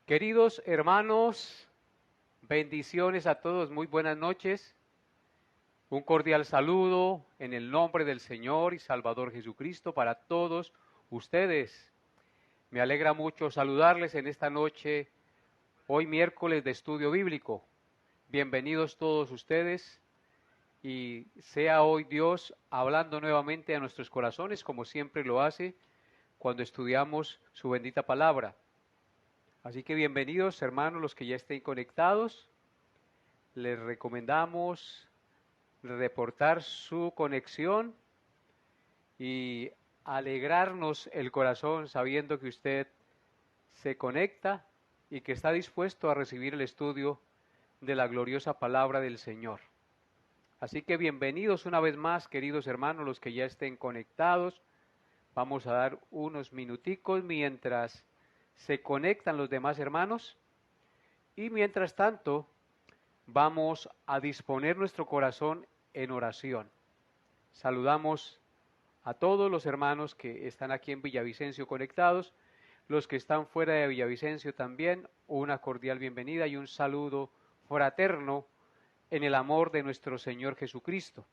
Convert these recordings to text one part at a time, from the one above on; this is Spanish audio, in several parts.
Queridos hermanos, bendiciones a todos, muy buenas noches. Un cordial saludo en el nombre del Señor y Salvador Jesucristo para todos ustedes. Me alegra mucho saludarles en esta noche, hoy miércoles de estudio bíblico. Bienvenidos todos ustedes y sea hoy Dios hablando nuevamente a nuestros corazones como siempre lo hace cuando estudiamos su bendita palabra. Así que bienvenidos hermanos los que ya estén conectados. Les recomendamos reportar su conexión y alegrarnos el corazón sabiendo que usted se conecta y que está dispuesto a recibir el estudio de la gloriosa palabra del Señor. Así que bienvenidos una vez más, queridos hermanos, los que ya estén conectados. Vamos a dar unos minuticos mientras se conectan los demás hermanos y mientras tanto vamos a disponer nuestro corazón en oración. Saludamos a todos los hermanos que están aquí en Villavicencio conectados, los que están fuera de Villavicencio también, una cordial bienvenida y un saludo fraterno en el amor de nuestro Señor Jesucristo.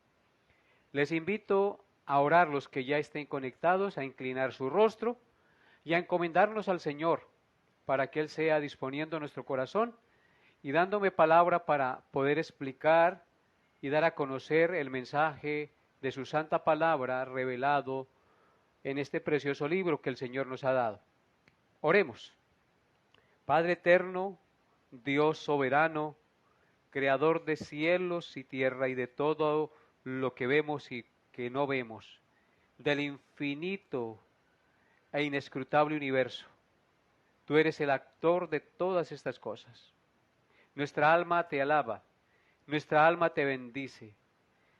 Les invito a orar los que ya estén conectados, a inclinar su rostro y a encomendarnos al Señor para que Él sea disponiendo nuestro corazón y dándome palabra para poder explicar y dar a conocer el mensaje de su santa palabra revelado en este precioso libro que el Señor nos ha dado. Oremos. Padre eterno, Dios soberano, creador de cielos y tierra y de todo lo que vemos y que no vemos, del infinito e inescrutable universo. Tú eres el actor de todas estas cosas. Nuestra alma te alaba, nuestra alma te bendice,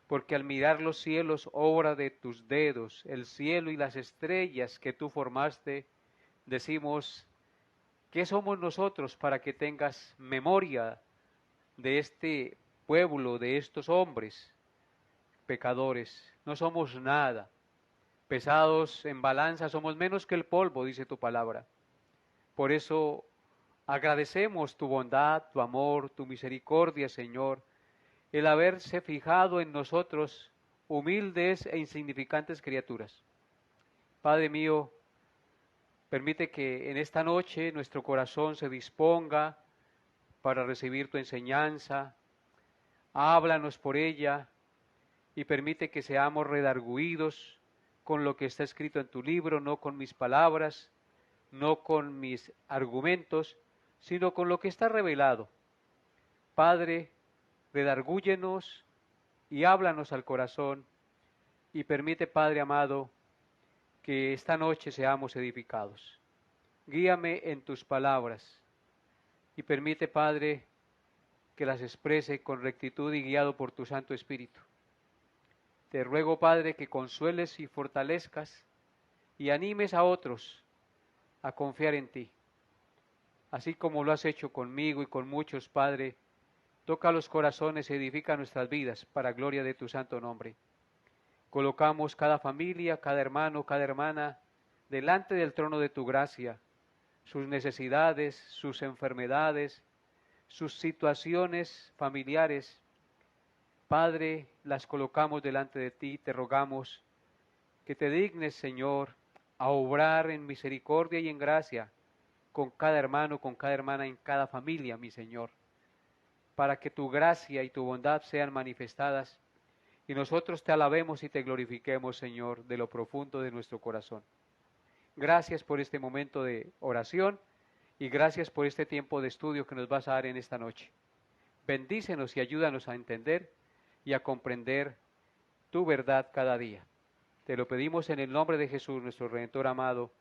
porque al mirar los cielos, obra de tus dedos, el cielo y las estrellas que tú formaste, decimos, ¿qué somos nosotros para que tengas memoria de este pueblo, de estos hombres pecadores? No somos nada, pesados en balanza, somos menos que el polvo, dice tu palabra. Por eso agradecemos tu bondad, tu amor, tu misericordia, Señor, el haberse fijado en nosotros, humildes e insignificantes criaturas. Padre mío, permite que en esta noche nuestro corazón se disponga para recibir tu enseñanza. Háblanos por ella y permite que seamos redarguidos con lo que está escrito en tu libro, no con mis palabras, no con mis argumentos, sino con lo que está revelado. Padre, redargúyenos y háblanos al corazón y permite, Padre amado, que esta noche seamos edificados. Guíame en tus palabras y permite, Padre, que las exprese con rectitud y guiado por tu Santo Espíritu. Te ruego, Padre, que consueles y fortalezcas y animes a otros a confiar en ti. Así como lo has hecho conmigo y con muchos, Padre, toca los corazones, edifica nuestras vidas para gloria de tu santo nombre. Colocamos cada familia, cada hermano, cada hermana delante del trono de tu gracia, sus necesidades, sus enfermedades, sus situaciones familiares. Padre, las colocamos delante de ti, te rogamos que te dignes, Señor, a obrar en misericordia y en gracia con cada hermano, con cada hermana, en cada familia, mi Señor, para que tu gracia y tu bondad sean manifestadas y nosotros te alabemos y te glorifiquemos, Señor, de lo profundo de nuestro corazón. Gracias por este momento de oración y gracias por este tiempo de estudio que nos vas a dar en esta noche. Bendícenos y ayúdanos a entender y a comprender tu verdad cada día. Te lo pedimos en el nombre de Jesús, nuestro Redentor amado,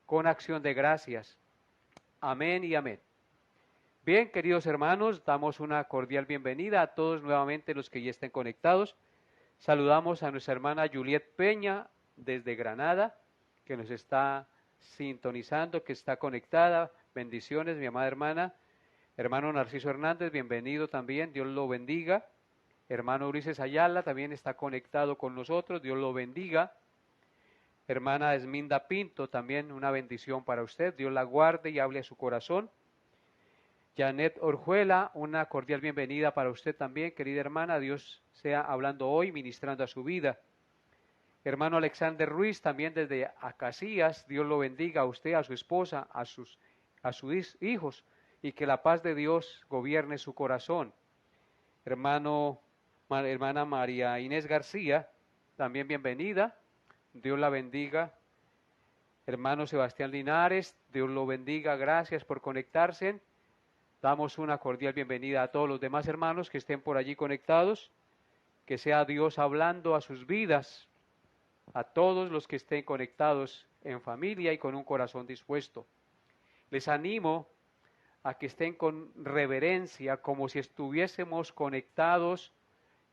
con acción de gracias. Amén y amén. Bien, queridos hermanos, damos una cordial bienvenida a todos nuevamente los que ya estén conectados. Saludamos a nuestra hermana Juliet Peña desde Granada, que nos está sintonizando, que está conectada. Bendiciones, mi amada hermana. Hermano Narciso Hernández, bienvenido también, Dios lo bendiga. Hermano Ulises Ayala también está conectado con nosotros, Dios lo bendiga. Hermana Esminda Pinto, también una bendición para usted, Dios la guarde y hable a su corazón. Janet Orjuela, una cordial bienvenida para usted también, querida hermana. Dios sea hablando hoy, ministrando a su vida. Hermano Alexander Ruiz, también desde Acacias, Dios lo bendiga a usted, a su esposa, a sus hijos, y que la paz de Dios gobierne su corazón. Hermana María Inés García, también bienvenida, Dios la bendiga. Hermano Sebastián Linares, Dios lo bendiga, gracias por conectarse. Damos una cordial bienvenida a todos los demás hermanos que estén por allí conectados, que sea Dios hablando a sus vidas, a todos los que estén conectados en familia y con un corazón dispuesto. Les animo a que estén con reverencia, como si estuviésemos conectados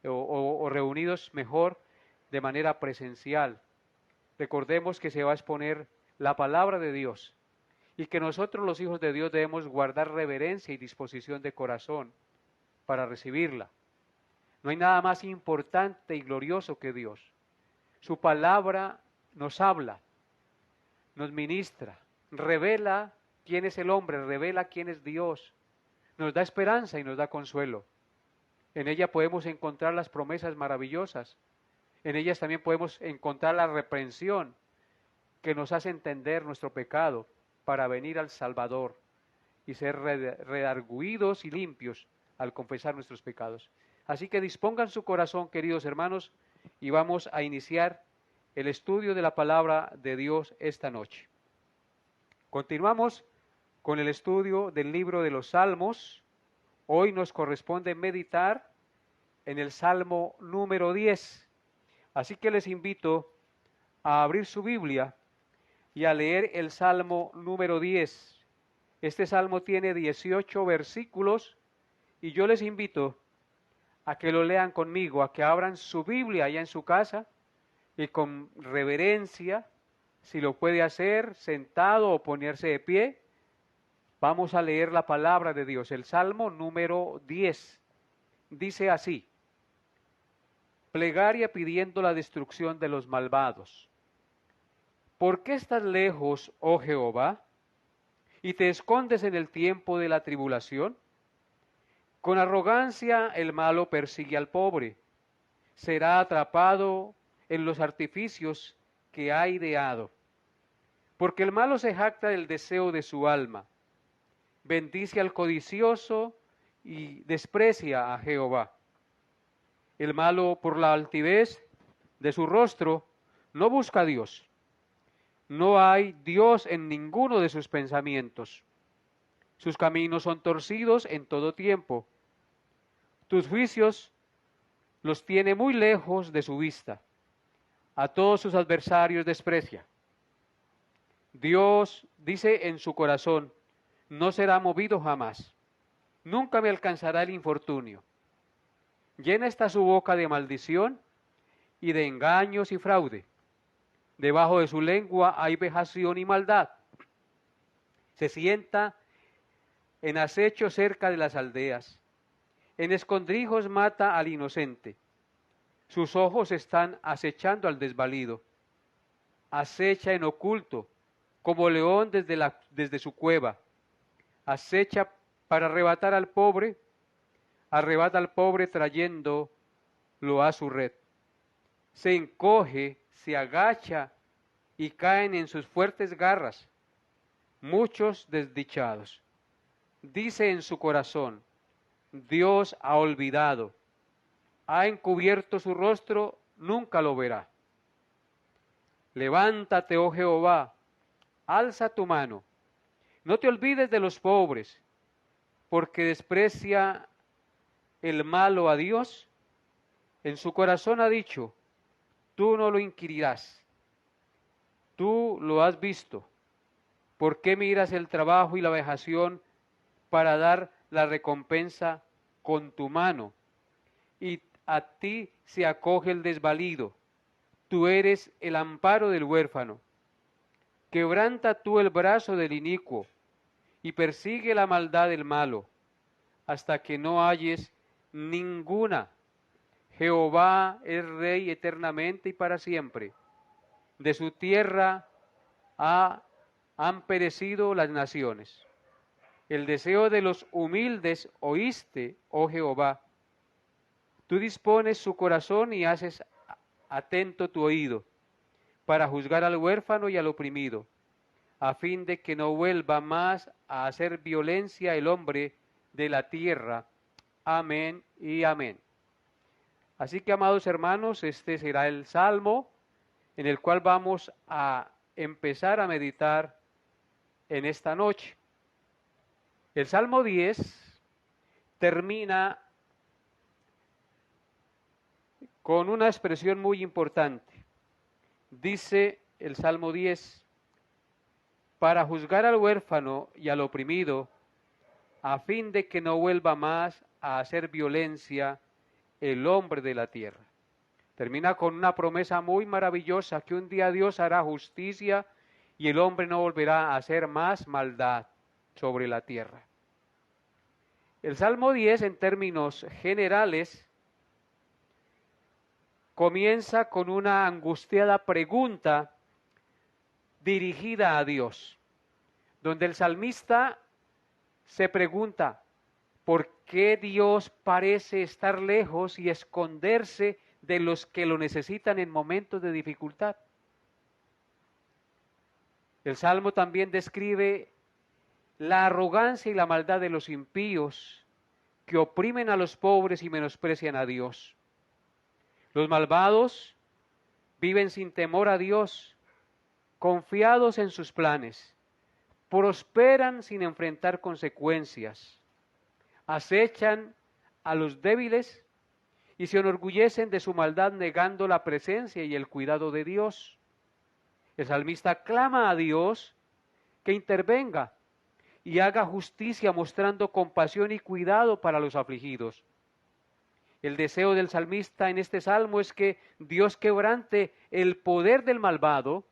o reunidos mejor de manera presencial. Recordemos que se va a exponer la palabra de Dios y que nosotros los hijos de Dios debemos guardar reverencia y disposición de corazón para recibirla. No hay nada más importante y glorioso que Dios. Su palabra nos habla, nos ministra, revela quién es el hombre, revela quién es Dios, nos da esperanza y nos da consuelo. En ella podemos encontrar las promesas maravillosas, en ellas también podemos encontrar la reprensión que nos hace entender nuestro pecado para venir al Salvador y ser redarguidos y limpios al confesar nuestros pecados. Así que dispongan su corazón, queridos hermanos, y vamos a iniciar el estudio de la palabra de Dios esta noche. Continuamos con el estudio del libro de los Salmos. Hoy nos corresponde meditar en el Salmo número 10. Así que les invito a abrir su Biblia y a leer el Salmo número 10. Este Salmo tiene 18 versículos y yo les invito a que lo lean conmigo, a que abran su Biblia allá en su casa y con reverencia, si lo puede hacer sentado o ponerse de pie, vamos a leer la palabra de Dios. El Salmo número 10 dice así: plegaria pidiendo la destrucción de los malvados. ¿Por qué estás lejos, oh Jehová, y te escondes en el tiempo de la tribulación? Con arrogancia el malo persigue al pobre, será atrapado en los artificios que ha ideado. Porque el malo se jacta del deseo de su alma, bendice al codicioso y desprecia a Jehová. El malo, por la altivez de su rostro, no busca a Dios. No hay Dios en ninguno de sus pensamientos. Sus caminos son torcidos en todo tiempo. Tus juicios los tiene muy lejos de su vista. A todos sus adversarios desprecia. Dios dice en su corazón: no será movido jamás. Nunca me alcanzará el infortunio. Llena está su boca de maldición y de engaños y fraude. Debajo de su lengua hay vejación y maldad. Se sienta en acecho cerca de las aldeas. En escondrijos mata al inocente. Sus ojos están acechando al desvalido. Acecha en oculto, como león desde su cueva. Acecha para arrebatar al pobre. Arrebata al pobre trayéndolo a su red. Se encoge, se agacha y caen en sus fuertes garras muchos desdichados. Dice en su corazón: Dios ha olvidado, ha encubierto su rostro, nunca lo verá. Levántate, oh Jehová, alza tu mano, no te olvides de los pobres, porque desprecia el malo a Dios. En su corazón ha dicho: tú no lo inquirirás, tú lo has visto. ¿Por qué miras el trabajo y la vejación para dar la recompensa con tu mano? Y a ti se acoge el desvalido. Tú eres el amparo del huérfano. Quebranta tú el brazo del inicuo y persigue la maldad del malo, hasta que no halles ninguna. Jehová es Rey eternamente y para siempre. De su tierra han perecido las naciones. El deseo de los humildes oíste, oh Jehová. Tú dispones su corazón y haces atento tu oído, para juzgar al huérfano y al oprimido, a fin de que no vuelva más a hacer violencia el hombre de la tierra. Amén y amén. Así que, amados hermanos, este será el salmo en el cual vamos a empezar a meditar en esta noche. El Salmo 10 termina con una expresión muy importante. Dice el Salmo 10, para juzgar al huérfano y al oprimido, a fin de que no vuelva más a hacer violencia el hombre de la tierra. Termina con una promesa muy maravillosa, que un día Dios hará justicia y el hombre no volverá a hacer más maldad sobre la tierra. El Salmo 10, en términos generales, comienza con una angustiada pregunta dirigida a Dios, donde el salmista se pregunta, ¿por qué Dios parece estar lejos y esconderse de los que lo necesitan en momentos de dificultad? El Salmo también describe la arrogancia y la maldad de los impíos que oprimen a los pobres y menosprecian a Dios. Los malvados viven sin temor a Dios, confiados en sus planes, prosperan sin enfrentar consecuencias, acechan a los débiles y se enorgullecen de su maldad negando la presencia y el cuidado de Dios. El salmista clama a Dios que intervenga y haga justicia mostrando compasión y cuidado para los afligidos. El deseo del salmista en este salmo es que Dios quebrante el poder del malvado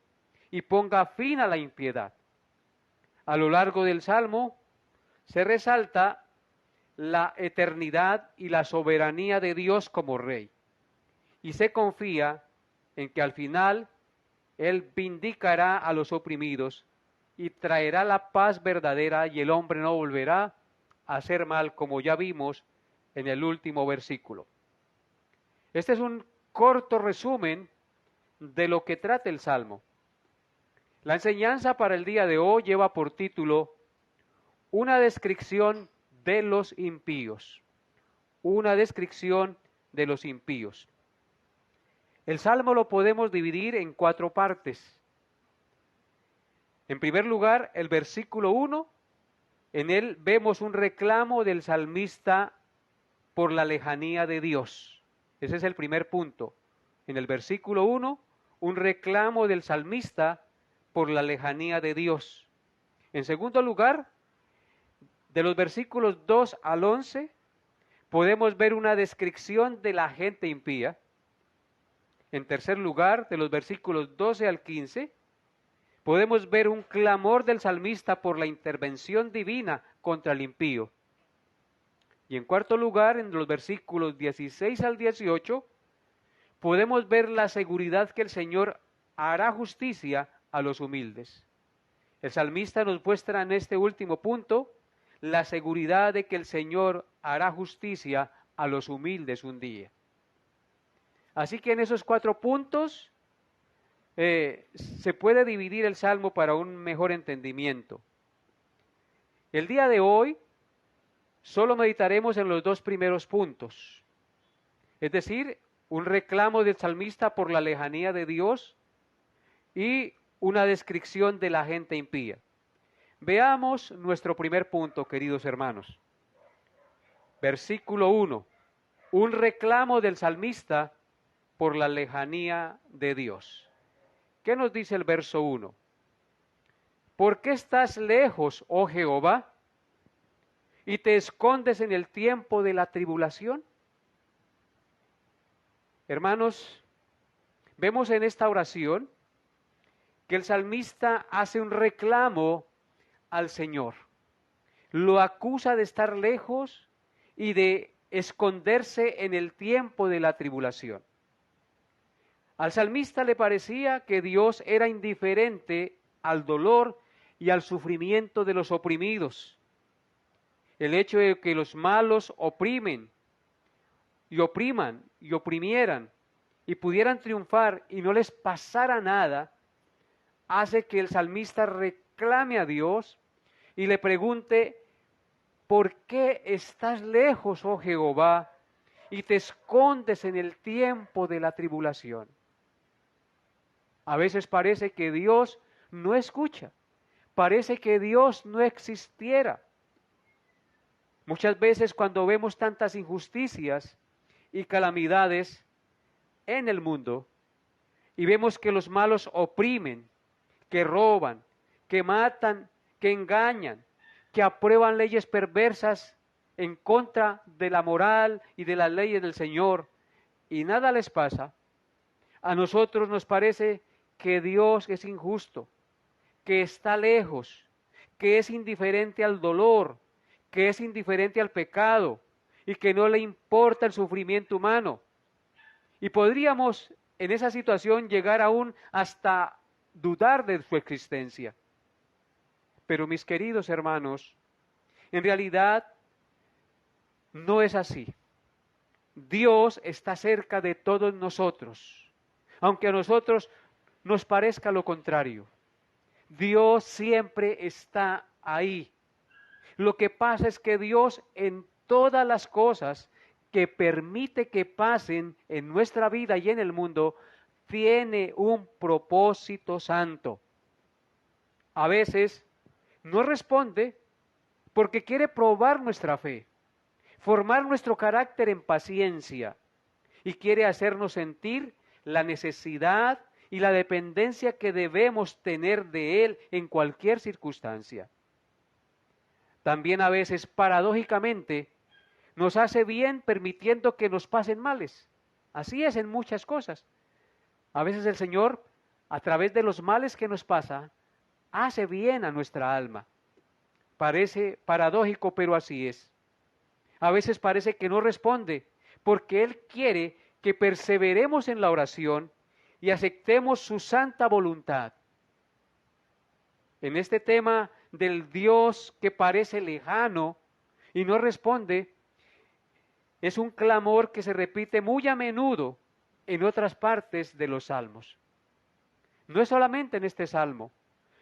y ponga fin a la impiedad. A lo largo del salmo se resalta la eternidad y la soberanía de Dios como Rey, y se confía en que al final Él vindicará a los oprimidos y traerá la paz verdadera y el hombre no volverá a hacer mal, como ya vimos en el último versículo. Este es un corto resumen de lo que trata el Salmo. La enseñanza para el día de hoy lleva por título una descripción de los impíos. Una descripción de los impíos. El Salmo lo podemos dividir en 4 partes. En primer lugar, el versículo 1, en él vemos un reclamo del salmista por la lejanía de Dios. Ese es el primer punto. En el versículo 1, un reclamo del salmista por la lejanía de Dios. En segundo lugar, de los versículos 2 al 11, podemos ver una descripción de la gente impía. En tercer lugar, de los versículos 12 al 15, podemos ver un clamor del salmista por la intervención divina contra el impío. Y en cuarto lugar, en los versículos 16 al 18, podemos ver la seguridad que el Señor hará justicia a los humildes. El salmista nos muestra en este último punto la seguridad de que el Señor hará justicia a los humildes un día. Así que en esos 4 puntos se puede dividir el Salmo para un mejor entendimiento. El día de hoy solo meditaremos en los 2 primeros puntos, es decir, un reclamo del salmista por la lejanía de Dios y una descripción de la gente impía. Veamos nuestro primer punto, queridos hermanos. Versículo 1. Un reclamo del salmista por la lejanía de Dios. ¿Qué nos dice el verso 1? ¿Por qué estás lejos, oh Jehová, y te escondes en el tiempo de la tribulación? Hermanos, vemos en esta oración que el salmista hace un reclamo al Señor. Lo acusa de estar lejos y de esconderse en el tiempo de la tribulación. Al salmista le parecía que Dios era indiferente al dolor y al sufrimiento de los oprimidos. el hecho de que los malos oprimen y opriman y oprimieran y pudieran triunfar y no les pasara nada, hace que el salmista reclame a Dios y le pregunte: ¿por qué estás lejos, oh Jehová, y te escondes en el tiempo de la tribulación? A veces parece que Dios no escucha, parece que Dios no existiera. Muchas veces cuando vemos tantas injusticias y calamidades en el mundo y vemos que los malos oprimen, que roban, que matan, que engañan, que aprueban leyes perversas en contra de la moral y de las leyes del Señor, y nada les pasa, a nosotros nos parece que Dios es injusto, que está lejos, que es indiferente al dolor, que es indiferente al pecado y que no le importa el sufrimiento humano. Y podríamos en esa situación llegar aún hasta dudar de su existencia. Pero mis queridos hermanos, en realidad no es así. Dios está cerca de todos nosotros, aunque a nosotros nos parezca lo contrario. Dios siempre está ahí. Lo que pasa es que Dios en todas las cosas que permite que pasen en nuestra vida y en el mundo, tiene un propósito santo. A veces no responde porque quiere probar nuestra fe, formar nuestro carácter en paciencia y quiere hacernos sentir la necesidad y la dependencia que debemos tener de Él en cualquier circunstancia. También a veces, paradójicamente, nos hace bien permitiendo que nos pasen males. Así es en muchas cosas. A veces el Señor, a través de los males que nos pasa, hace bien a nuestra alma. Parece paradójico, pero así es. A veces parece que no responde, porque Él quiere que perseveremos en la oración y aceptemos su santa voluntad. En este tema del Dios que parece lejano y no responde, es un clamor que se repite muy a menudo en otras partes de los salmos. No es solamente en este salmo,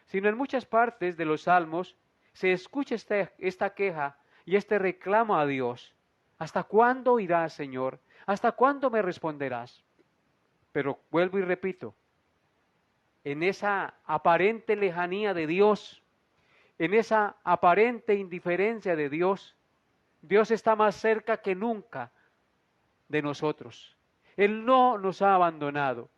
sino en muchas partes de los salmos se escucha esta queja y este reclamo a Dios. ¿Hasta cuándo irás, Señor? ¿Hasta cuándo me responderás? Pero vuelvo y repito, en esa aparente lejanía de Dios, en esa aparente indiferencia de Dios, Dios está más cerca que nunca de nosotros. Él no nos ha abandonado.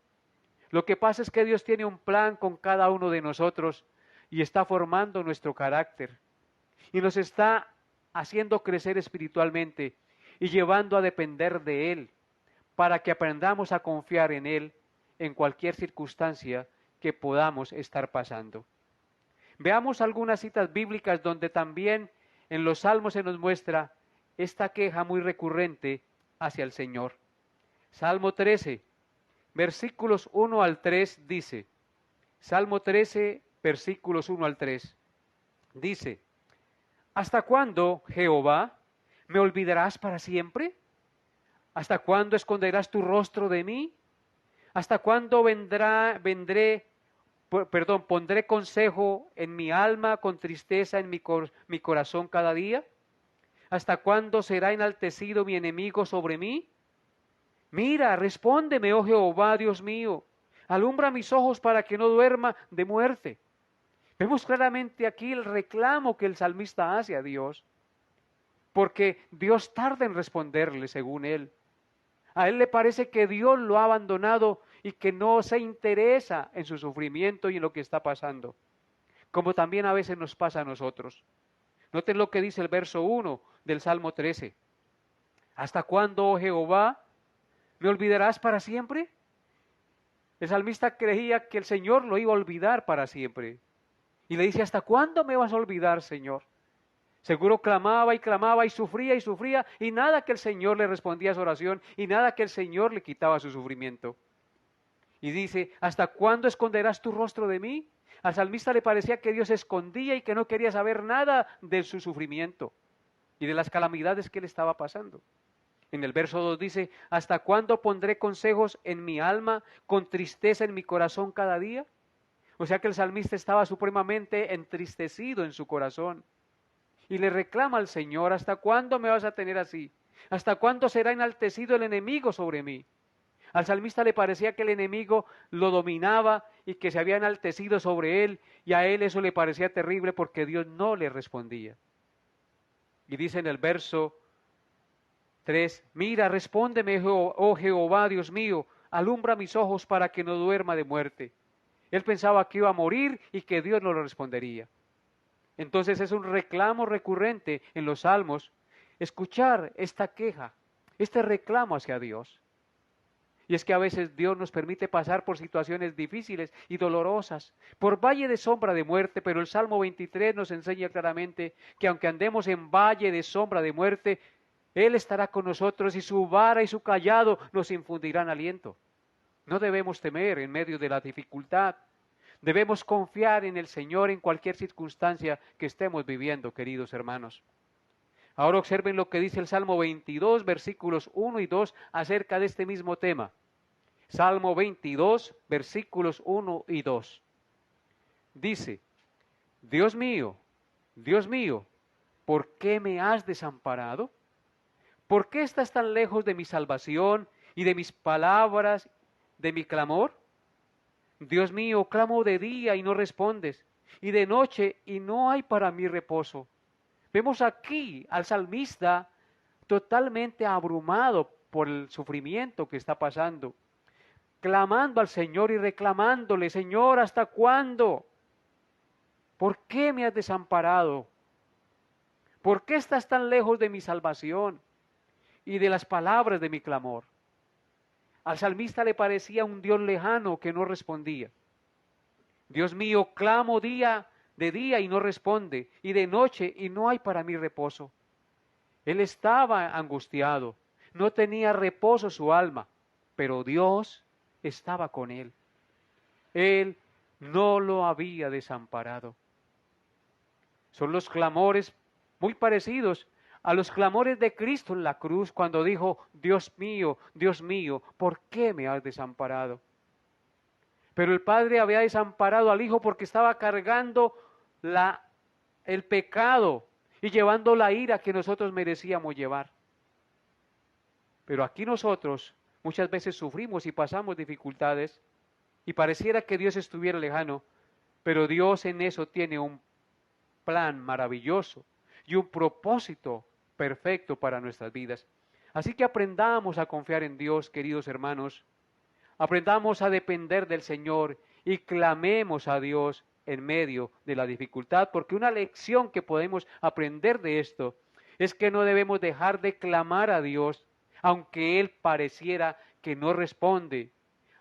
Lo que pasa es que Dios tiene un plan con cada uno de nosotros y está formando nuestro carácter y nos está haciendo crecer espiritualmente y llevando a depender de Él para que aprendamos a confiar en Él en cualquier circunstancia que podamos estar pasando. Veamos algunas citas bíblicas donde también en los salmos se nos muestra esta queja muy recurrente hacia el Señor. Salmo 13, versículos 1 al 3 dice, Salmo 13, versículos 1 al 3, dice, ¿hasta cuándo, Jehová, me olvidarás para siempre? ¿Hasta cuándo esconderás tu rostro de mí? ¿Hasta cuándo pondré consejo en mi alma con tristeza en mi corazón cada día? ¿Hasta cuándo será enaltecido mi enemigo sobre mí? Mira, respóndeme, oh Jehová, Dios mío, alumbra mis ojos para que no duerma de muerte. Vemos claramente aquí el reclamo que el salmista hace a Dios, porque Dios tarda en responderle según él. A él le parece que Dios lo ha abandonado y que no se interesa en su sufrimiento y en lo que está pasando, como también a veces nos pasa a nosotros. Noten lo que dice el verso 1 del Salmo 13. ¿Hasta cuándo, oh Jehová, me olvidarás para siempre? El salmista creía que el Señor lo iba a olvidar para siempre. Y le dice, ¿hasta cuándo me vas a olvidar, Señor? Seguro clamaba y sufría y nada que el Señor le respondía a su oración y nada que el Señor le quitaba su sufrimiento. Y dice, ¿hasta cuándo esconderás tu rostro de mí? Al salmista le parecía que Dios se escondía y que no quería saber nada de su sufrimiento. y de las calamidades que él estaba pasando. En el verso 2 dice, ¿hasta cuándo pondré consejos en mi alma, con tristeza en mi corazón cada día? O sea que el salmista estaba supremamente entristecido en su corazón. Y le reclama al Señor, ¿hasta cuándo me vas a tener así? ¿Hasta cuándo será enaltecido el enemigo sobre mí? Al salmista le parecía que el enemigo lo dominaba y que se había enaltecido sobre él, y a él eso le parecía terrible porque Dios no le respondía. Y dice en el verso 3, mira, respóndeme, oh Jehová, Dios mío, alumbra mis ojos para que no duerma de muerte. Él pensaba que iba a morir y que Dios no lo respondería. Entonces es un reclamo recurrente en los salmos, escuchar esta queja, este reclamo hacia Dios. Y es que a veces Dios nos permite pasar por situaciones difíciles y dolorosas, por valle de sombra de muerte, pero el Salmo 23 nos enseña claramente que aunque andemos en valle de sombra de muerte, Él estará con nosotros y su vara y su cayado nos infundirán aliento. No debemos temer en medio de la dificultad. Debemos confiar en el Señor en cualquier circunstancia que estemos viviendo, queridos hermanos. Ahora observen lo que dice el Salmo 22, versículos 1 y 2 acerca de este mismo tema. Salmo 22, versículos 1 y 2. Dice, Dios mío, ¿por qué me has desamparado? ¿Por qué estás tan lejos de mi salvación y de mis palabras, de mi clamor? Dios mío, clamo de día y no respondes, y de noche y no hay para mí reposo. Vemos aquí al salmista totalmente abrumado por el sufrimiento que está pasando, clamando al Señor y reclamándole, Señor, ¿hasta cuándo? ¿Por qué me has desamparado? ¿Por qué estás tan lejos de mi salvación y de las palabras de mi clamor? Al salmista le parecía un Dios lejano que no respondía. Dios mío, clamo de día y no responde, y de noche y no hay para mí reposo. Él estaba angustiado, no tenía reposo su alma, pero Dios estaba con él. Él no lo había desamparado. Son los clamores muy parecidos a los clamores de Cristo en la cruz cuando dijo, Dios mío, ¿por qué me has desamparado? Pero el Padre había desamparado al Hijo porque estaba cargando el pecado y llevando la ira que nosotros merecíamos llevar. Pero aquí nosotros muchas veces sufrimos y pasamos dificultades y pareciera que Dios estuviera lejano, pero Dios en eso tiene un plan maravilloso y un propósito perfecto para nuestras vidas. Así que aprendamos a confiar en Dios, queridos hermanos, aprendamos a depender del Señor y clamemos a Dios en medio de la dificultad, porque una lección que podemos aprender de esto es que no debemos dejar de clamar a Dios, aunque Él pareciera que no responde,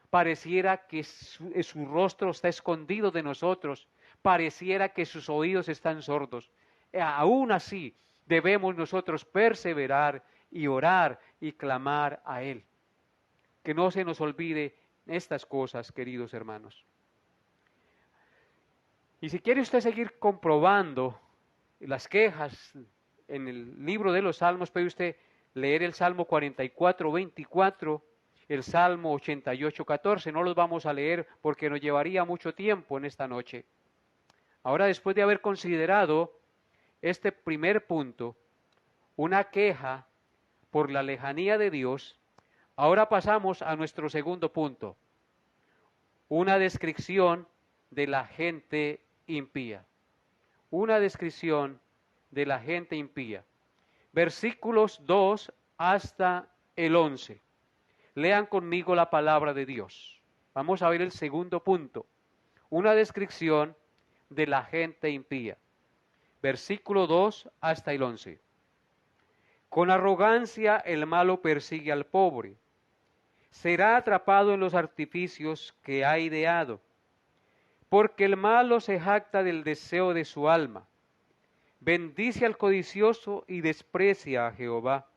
pareciera que su rostro está escondido de nosotros, pareciera que sus oídos están sordos. Aún así, debemos nosotros perseverar y orar y clamar a Él. Que no se nos olvide estas cosas, queridos hermanos. Y si quiere usted seguir comprobando las quejas en el libro de los Salmos, puede usted leer el Salmo 44, 24, el Salmo 88, 14. No los vamos a leer porque nos llevaría mucho tiempo en esta noche. Ahora, después de haber considerado este primer punto, una queja por la lejanía de Dios, ahora pasamos a nuestro segundo punto, una descripción de la gente impía. Una descripción de la gente impía. Versículos 2 hasta el 11. Lean conmigo la palabra de Dios. Vamos a ver el segundo punto, una descripción de la gente impía. Versículo 2 hasta el 11. Con arrogancia el malo persigue al pobre. Será atrapado en los artificios que ha ideado, porque el malo se jacta del deseo de su alma. Bendice al codicioso y desprecia a Jehová.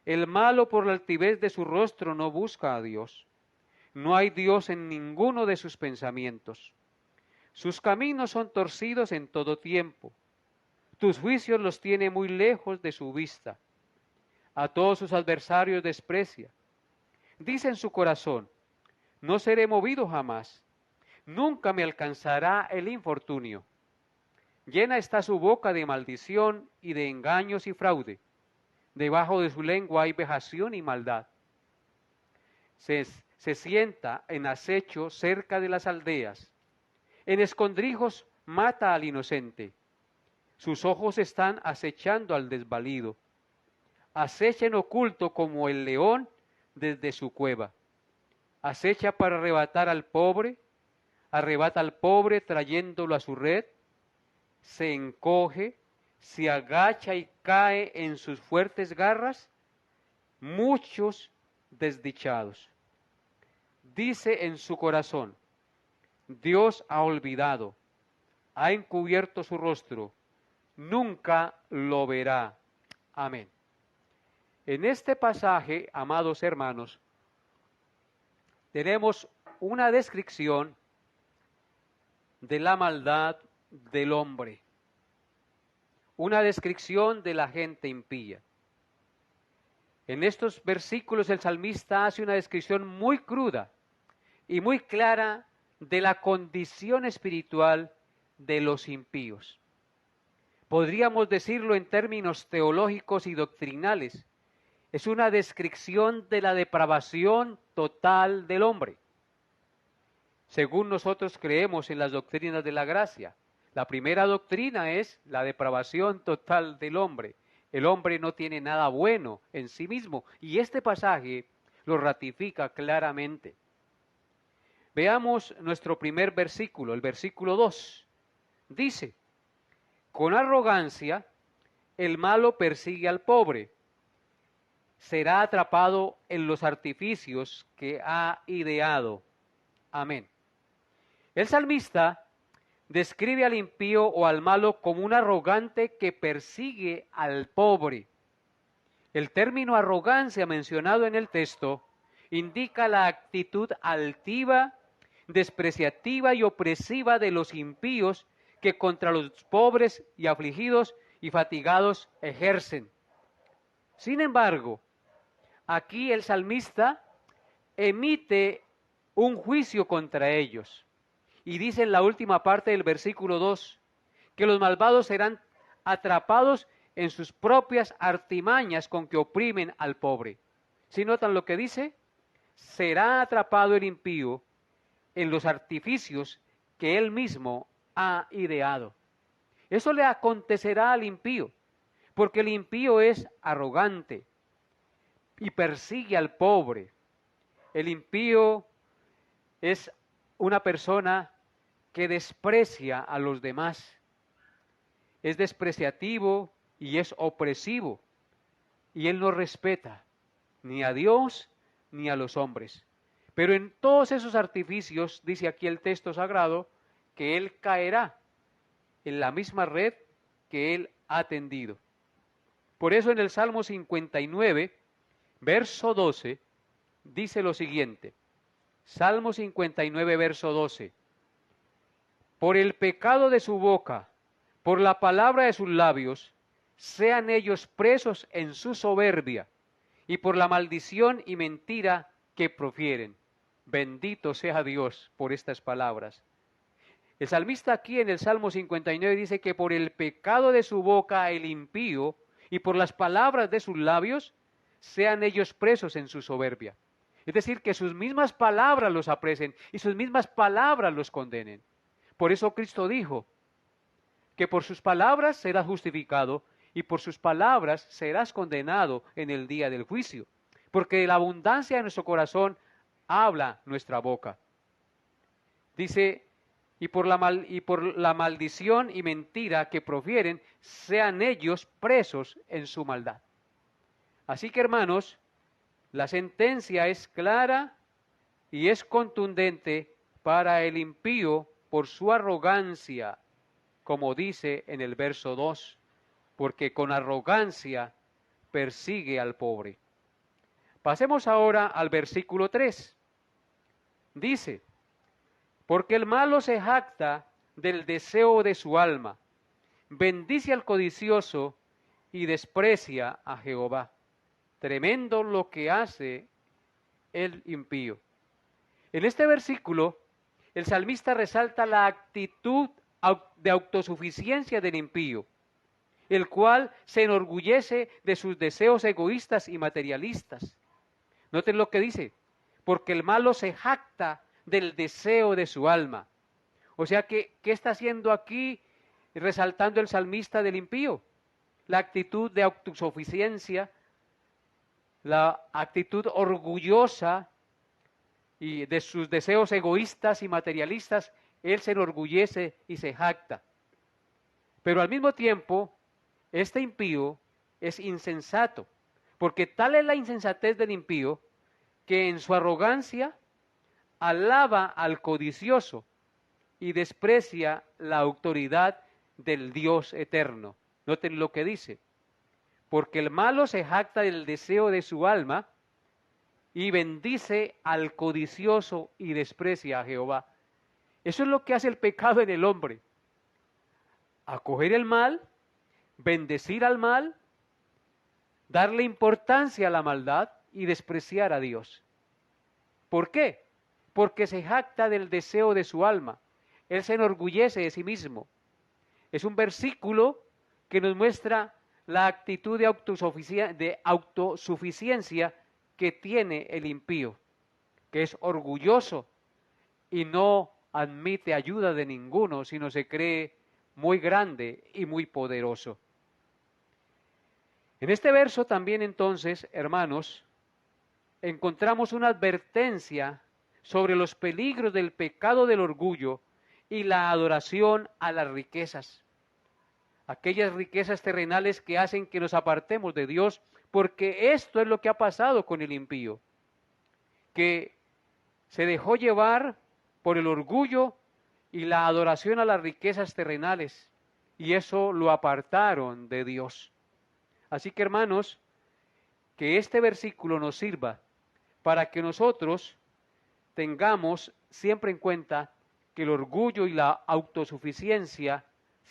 El malo por la altivez de su rostro no busca a Dios. No hay Dios en ninguno de sus pensamientos. Sus caminos son torcidos en todo tiempo. Tus juicios los tiene muy lejos de su vista. A todos sus adversarios desprecia. Dice en su corazón, no seré movido jamás. Nunca me alcanzará el infortunio. Llena está su boca de maldición y de engaños y fraude. Debajo de su lengua hay vejación y maldad. Se sienta en acecho cerca de las aldeas. En escondrijos mata al inocente. Sus ojos están acechando al desvalido. Acecha en oculto como el león desde su cueva. Acecha para arrebatar al pobre, arrebata al pobre trayéndolo a su red. Se encoge, se agacha y cae en sus fuertes garras. Muchos desdichados. Dice en su corazón, Dios ha olvidado, ha encubierto su rostro, nunca lo verá. Amén. En este pasaje, amados hermanos, tenemos una descripción de la maldad del hombre, una descripción de la gente impía. En estos versículos el salmista hace una descripción muy cruda y muy clara de la condición espiritual de los impíos. Podríamos decirlo en términos teológicos y doctrinales. Es una descripción de la depravación total del hombre. Según nosotros creemos en las doctrinas de la gracia, la primera doctrina es la depravación total del hombre. El hombre no tiene nada bueno en sí mismo y este pasaje lo ratifica claramente. Veamos nuestro primer versículo, el versículo 2. Dice, con arrogancia el malo persigue al pobre, será atrapado en los artificios que ha ideado. Amén. El salmista describe al impío o al malo como un arrogante que persigue al pobre. El término arrogancia mencionado en el texto indica la actitud altiva, despreciativa y opresiva de los impíos que contra los pobres y afligidos y fatigados ejercen. Sin embargo, aquí el salmista emite un juicio contra ellos. Y dice en la última parte del versículo 2, que los malvados serán atrapados en sus propias artimañas con que oprimen al pobre. ¿Sí notan lo que dice? Será atrapado el impío en los artificios que él mismo ha ideado. Eso le acontecerá al impío, porque el impío es arrogante y persigue al pobre. El impío es una persona que desprecia a los demás, es despreciativo y es opresivo, y él no respeta ni a Dios ni a los hombres. Pero en todos esos artificios, dice aquí el texto sagrado, que él caerá en la misma red que él ha tendido. Por eso en el Salmo 59, verso 12, dice lo siguiente, Salmo 59, verso 12. Por el pecado de su boca, por la palabra de sus labios, sean ellos presos en su soberbia, y por la maldición y mentira que profieren. Bendito sea Dios por estas palabras. El salmista aquí en el Salmo 59 dice que por el pecado de su boca el impío, y por las palabras de sus labios, sean ellos presos en su soberbia. Es decir, que sus mismas palabras los apresen y sus mismas palabras los condenen. Por eso Cristo dijo que por sus palabras serás justificado y por sus palabras serás condenado en el día del juicio. Porque de la abundancia de nuestro corazón habla nuestra boca. Dice, y por la maldición y mentira que profieren, sean ellos presos en su maldad. Así que, hermanos, la sentencia es clara y es contundente para el impío por su arrogancia, como dice en el verso 2, porque con arrogancia persigue al pobre. Pasemos ahora al versículo 3. Dice, porque el malo se jacta del deseo de su alma, bendice al codicioso y desprecia a Jehová. Tremendo lo que hace el impío. En este versículo, el salmista resalta la actitud de autosuficiencia del impío, el cual se enorgullece de sus deseos egoístas y materialistas. Noten lo que dice, porque el malo se jacta del deseo de su alma. O sea que, ¿qué está haciendo aquí resaltando el salmista del impío? La actitud de autosuficiencia, la actitud orgullosa y de sus deseos egoístas y materialistas, él se enorgullece y se jacta. Pero al mismo tiempo, este impío es insensato, porque tal es la insensatez del impío que en su arrogancia alaba al codicioso y desprecia la autoridad del Dios eterno. Noten lo que dice, porque el malo se jacta del deseo de su alma y bendice al codicioso y desprecia a Jehová. Eso es lo que hace el pecado en el hombre. Acoger el mal, bendecir al mal, darle importancia a la maldad y despreciar a Dios. ¿Por qué? Porque se jacta del deseo de su alma. Él se enorgullece de sí mismo. Es un versículo que nos muestra la actitud de autosuficiencia que tiene el impío, que es orgulloso y no admite ayuda de ninguno, sino se cree muy grande y muy poderoso. En este verso también entonces, hermanos, encontramos una advertencia sobre los peligros del pecado del orgullo y la adoración a las riquezas. Aquellas riquezas terrenales que hacen que nos apartemos de Dios, porque esto es lo que ha pasado con el impío, que se dejó llevar por el orgullo y la adoración a las riquezas terrenales, y eso lo apartaron de Dios. Así que, hermanos, que este versículo nos sirva para que nosotros tengamos siempre en cuenta que el orgullo y la autosuficiencia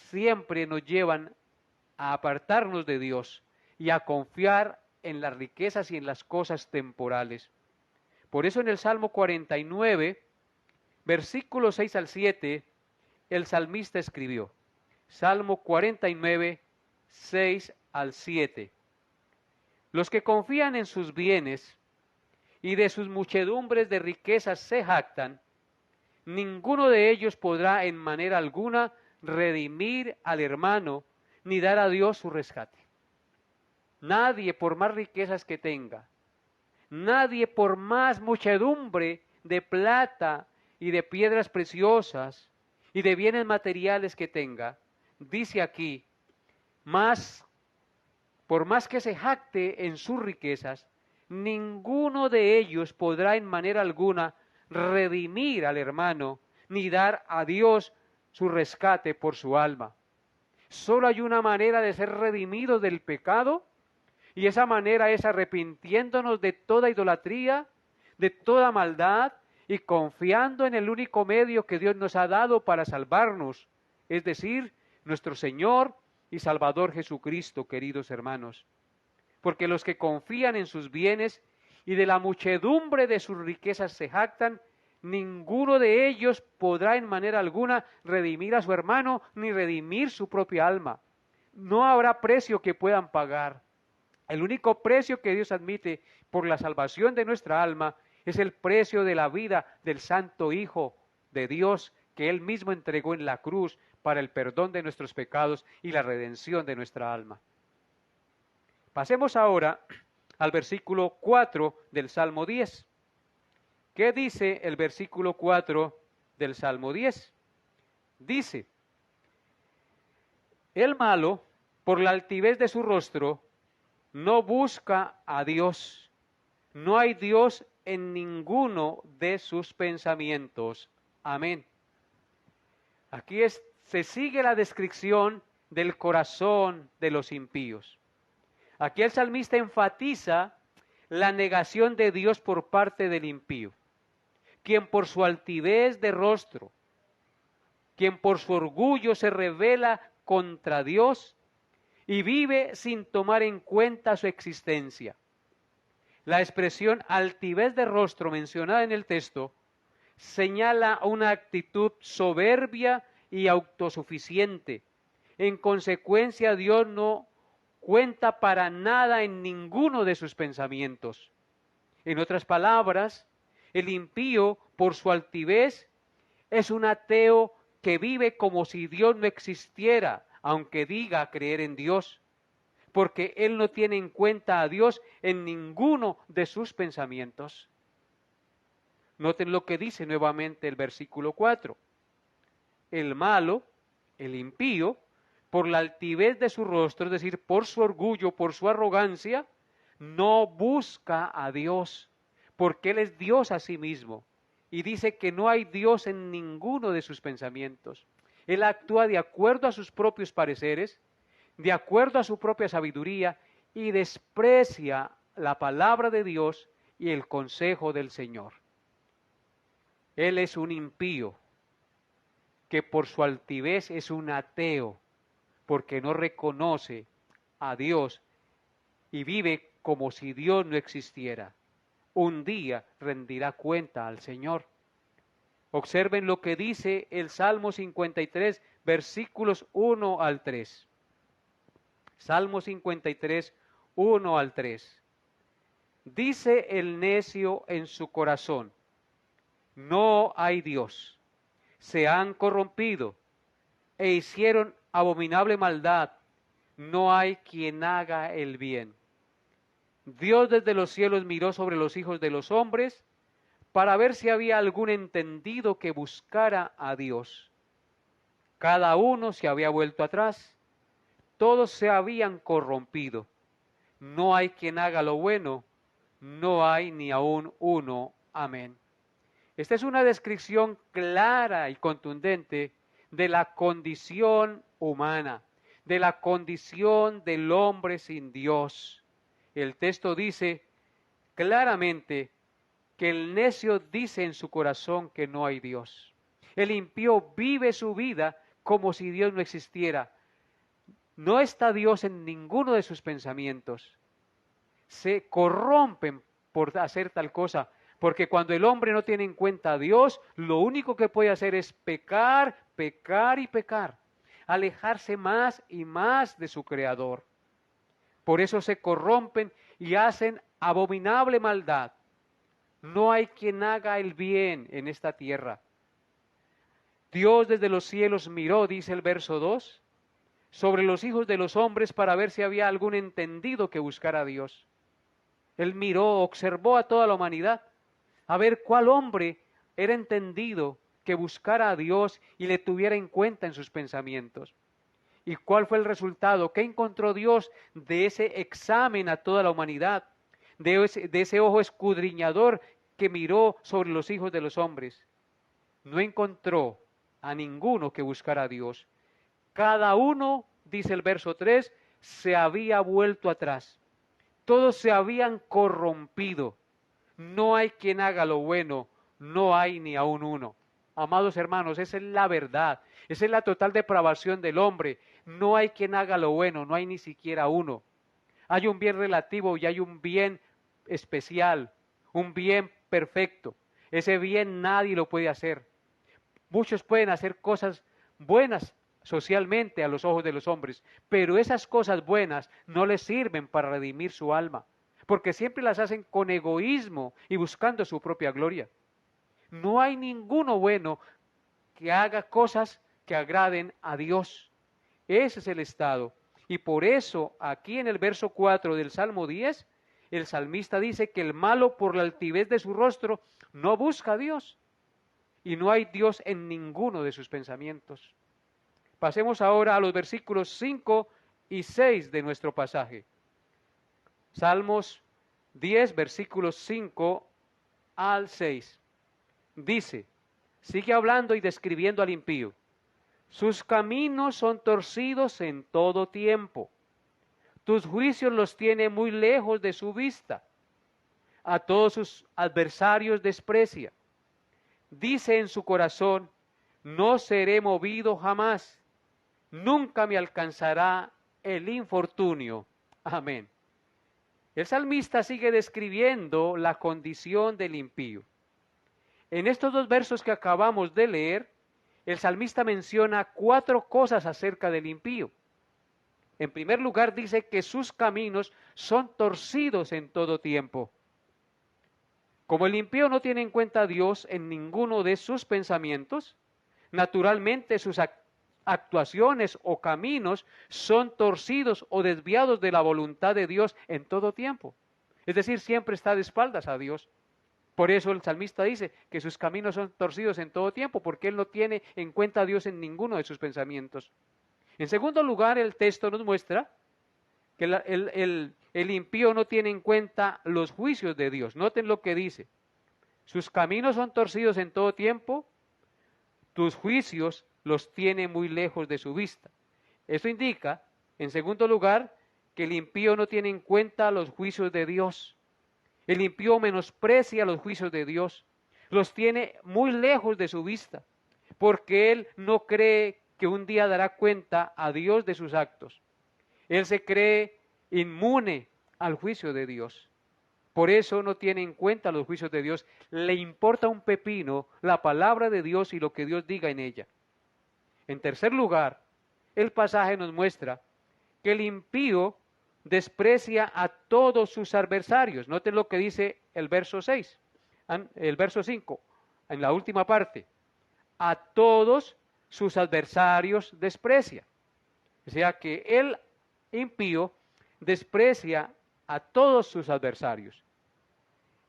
siempre nos llevan a apartarnos de Dios y a confiar en las riquezas y en las cosas temporales. Por eso en el Salmo 49, versículos 6 al 7, el salmista escribió, Salmo 49, 6 al 7. Los que confían en sus bienes y de sus muchedumbres de riquezas se jactan, ninguno de ellos podrá en manera alguna redimir al hermano ni dar a Dios su rescate. Nadie, por más riquezas que tenga, nadie, por más muchedumbre de plata y de piedras preciosas y de bienes materiales que tenga, dice aquí, por más que se jacte en sus riquezas, ninguno de ellos podrá en manera alguna redimir al hermano, ni dar a Dios su rescate por su alma. Solo hay una manera de ser redimidos del pecado, y esa manera es arrepintiéndonos de toda idolatría, de toda maldad, y confiando en el único medio que Dios nos ha dado para salvarnos, es decir, nuestro Señor y Salvador Jesucristo, queridos hermanos. Porque los que confían en sus bienes y de la muchedumbre de sus riquezas se jactan, ninguno de ellos podrá en manera alguna redimir a su hermano ni redimir su propia alma. No habrá precio que puedan pagar. El único precio que Dios admite por la salvación de nuestra alma es el precio de la vida del Santo Hijo de Dios que Él mismo entregó en la cruz para el perdón de nuestros pecados y la redención de nuestra alma. Pasemos ahora al versículo 4 del Salmo 10. ¿Qué dice el versículo 4 del Salmo 10? Dice, el malo, por la altivez de su rostro, no busca a Dios. No hay Dios en ninguno de sus pensamientos. Amén. Aquí se sigue la descripción del corazón de los impíos. Aquí el salmista enfatiza la negación de Dios por parte del impío, quien por su altivez de rostro, quien por su orgullo se revela contra Dios y vive sin tomar en cuenta su existencia. La expresión altivez de rostro mencionada en el texto señala una actitud soberbia y autosuficiente. En consecuencia, Dios no cuenta para nada en ninguno de sus pensamientos. En otras palabras, el impío, por su altivez, es un ateo que vive como si Dios no existiera, aunque diga creer en Dios, porque él no tiene en cuenta a Dios en ninguno de sus pensamientos. Noten lo que dice nuevamente el versículo 4. El malo, el impío, por la altivez de su rostro, es decir, por su orgullo, por su arrogancia, no busca a Dios, porque Él es Dios a sí mismo. Y dice que no hay Dios en ninguno de sus pensamientos. Él actúa de acuerdo a sus propios pareceres, de acuerdo a su propia sabiduría, y desprecia la palabra de Dios y el consejo del Señor. Él es un impío, que por su altivez es un ateo, porque no reconoce a Dios y vive como si Dios no existiera. Un día rendirá cuenta al Señor. Observen lo que dice el Salmo 53, versículos 1 al 3. Salmo 53, 1 al 3. Dice el necio en su corazón: no hay Dios. Se han corrompido e hicieron abominable maldad. No hay quien haga el bien. Dios desde los cielos miró sobre los hijos de los hombres para ver si había algún entendido que buscara a Dios. Cada uno se había vuelto atrás. Todos se habían corrompido. No hay quien haga lo bueno. No hay ni aun uno. Amén. Esta es una descripción clara y contundente de la condición humana, de la condición del hombre sin Dios. El texto dice claramente que el necio dice en su corazón que no hay Dios. El impío vive su vida como si Dios no existiera. No está Dios en ninguno de sus pensamientos. Se corrompen por hacer tal cosa, porque cuando el hombre no tiene en cuenta a Dios, lo único que puede hacer es pecar, pecar y pecar, alejarse más y más de su Creador. Por eso se corrompen y hacen abominable maldad. No hay quien haga el bien en esta tierra. Dios desde los cielos miró, dice el verso 2, sobre los hijos de los hombres para ver si había algún entendido que buscara a Dios. Él miró, observó a toda la humanidad, a ver cuál hombre era entendido que buscara a Dios y le tuviera en cuenta en sus pensamientos. ¿Y cuál fue el resultado? ¿Qué encontró Dios de ese examen a toda la humanidad? De ese ojo escudriñador que miró sobre los hijos de los hombres. No encontró a ninguno que buscara a Dios. Cada uno, dice el verso 3, se había vuelto atrás. Todos se habían corrompido. No hay quien haga lo bueno, no hay ni aun uno. Amados hermanos, esa es la verdad. Esa es la total depravación del hombre. No hay quien haga lo bueno, no hay ni siquiera uno. Hay un bien relativo y hay un bien especial, un bien perfecto. Ese bien nadie lo puede hacer. Muchos pueden hacer cosas buenas socialmente a los ojos de los hombres, pero esas cosas buenas no les sirven para redimir su alma, porque siempre las hacen con egoísmo y buscando su propia gloria. No hay ninguno bueno que haga cosas que agraden a Dios. Ese es el estado. Y por eso aquí en el verso 4 del Salmo 10, el salmista dice que el malo por la altivez de su rostro no busca a Dios. Y no hay Dios en ninguno de sus pensamientos. Pasemos ahora a los versículos 5 y 6 de nuestro pasaje. Salmos 10, versículos 5 al 6. Dice, sigue hablando y describiendo al impío. Sus caminos son torcidos en todo tiempo. Tus juicios los tiene muy lejos de su vista. A todos sus adversarios desprecia. Dice en su corazón, no seré movido jamás. nunca me alcanzará el infortunio. Amén. El salmista sigue describiendo la condición del impío. En estos dos versos que acabamos de leer, el salmista menciona 4 cosas acerca del impío. En primer lugar, dice que sus caminos son torcidos en todo tiempo. Como el impío no tiene en cuenta a Dios en ninguno de sus pensamientos, naturalmente sus actuaciones o caminos son torcidos o desviados de la voluntad de Dios en todo tiempo. Es decir, siempre está de espaldas a Dios. Por eso el salmista dice que sus caminos son torcidos en todo tiempo, porque él no tiene en cuenta a Dios en ninguno de sus pensamientos. En segundo lugar, el texto nos muestra que el impío no tiene en cuenta los juicios de Dios. Noten lo que dice. Sus caminos son torcidos en todo tiempo, tus juicios los tiene muy lejos de su vista. Eso indica, en segundo lugar, que el impío no tiene en cuenta los juicios de Dios. El impío menosprecia los juicios de Dios, los tiene muy lejos de su vista, porque él no cree que un día dará cuenta a Dios de sus actos. Él se cree inmune al juicio de Dios. Por eso no tiene en cuenta los juicios de Dios. Le importa un pepino la palabra de Dios y lo que Dios diga en ella. En tercer lugar, el pasaje nos muestra que el impío desprecia a todos sus adversarios. Noten lo que dice el verso 6, el verso 5, en la última parte. A todos sus adversarios desprecia. O sea que el impío desprecia a todos sus adversarios.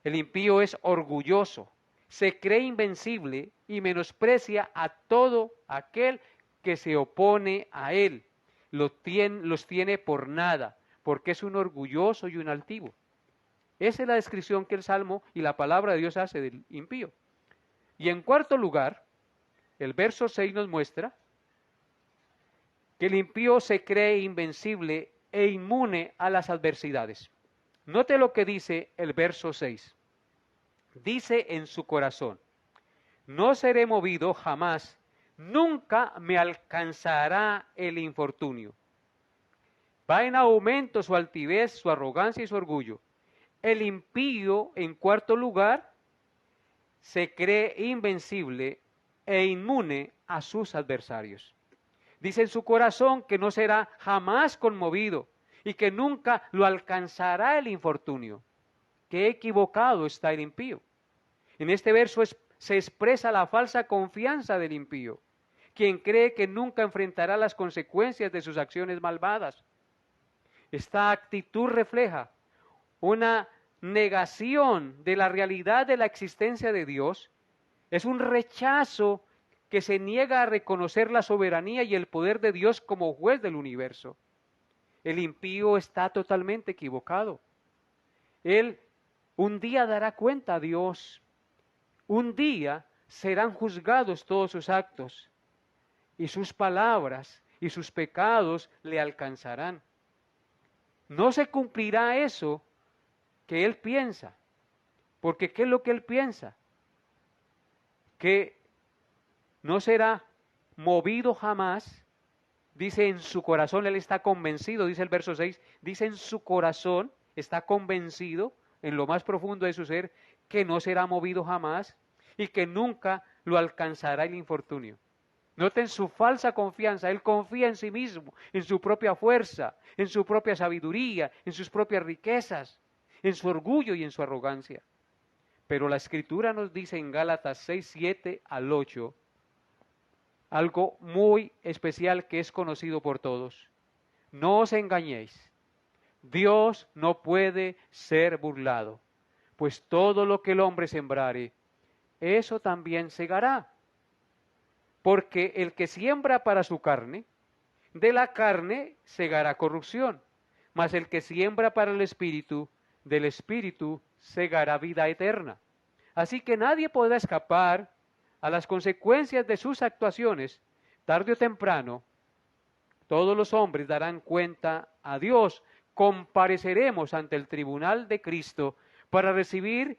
El impío es orgulloso, se cree invencible y menosprecia a todo aquel que se opone a él. Los tiene por nada, porque es un orgulloso y un altivo. Esa es la descripción que el Salmo y la palabra de Dios hace del impío. Y en cuarto lugar, el verso 6 nos muestra que el impío se cree invencible e inmune a las adversidades. Note lo que dice el verso 6. Dice en su corazón, no seré movido jamás, nunca me alcanzará el infortunio. Va en aumento su altivez, su arrogancia y su orgullo. El impío, en cuarto lugar, se cree invencible e inmune a sus adversarios. Dice en su corazón que no será jamás conmovido y que nunca lo alcanzará el infortunio. Qué equivocado está el impío. En este verso se expresa la falsa confianza del impío, quien cree que nunca enfrentará las consecuencias de sus acciones malvadas. Esta actitud refleja una negación de la realidad de la existencia de Dios, es un rechazo que se niega a reconocer la soberanía y el poder de Dios como juez del universo. El impío está totalmente equivocado. Él un día dará cuenta a Dios. Un día serán juzgados todos sus actos y sus palabras y sus pecados le alcanzarán. No se cumplirá eso que él piensa, porque ¿qué es lo que él piensa? Que no será movido jamás, dice en su corazón, él está convencido, dice el verso 6, dice en su corazón, está convencido en lo más profundo de su ser, que no será movido jamás y que nunca lo alcanzará el infortunio. Noten su falsa confianza, él confía en sí mismo, en su propia fuerza, en su propia sabiduría, en sus propias riquezas, en su orgullo y en su arrogancia. Pero la Escritura nos dice en Gálatas 6, 7 al 8, algo muy especial que es conocido por todos. No os engañéis, Dios no puede ser burlado, pues todo lo que el hombre sembrare, eso también segará. Porque el que siembra para su carne, de la carne segará corrupción, mas el que siembra para el Espíritu, del Espíritu segará vida eterna. Así que nadie podrá escapar a las consecuencias de sus actuaciones. Tarde o temprano, todos los hombres darán cuenta a Dios. Compareceremos ante el tribunal de Cristo para recibir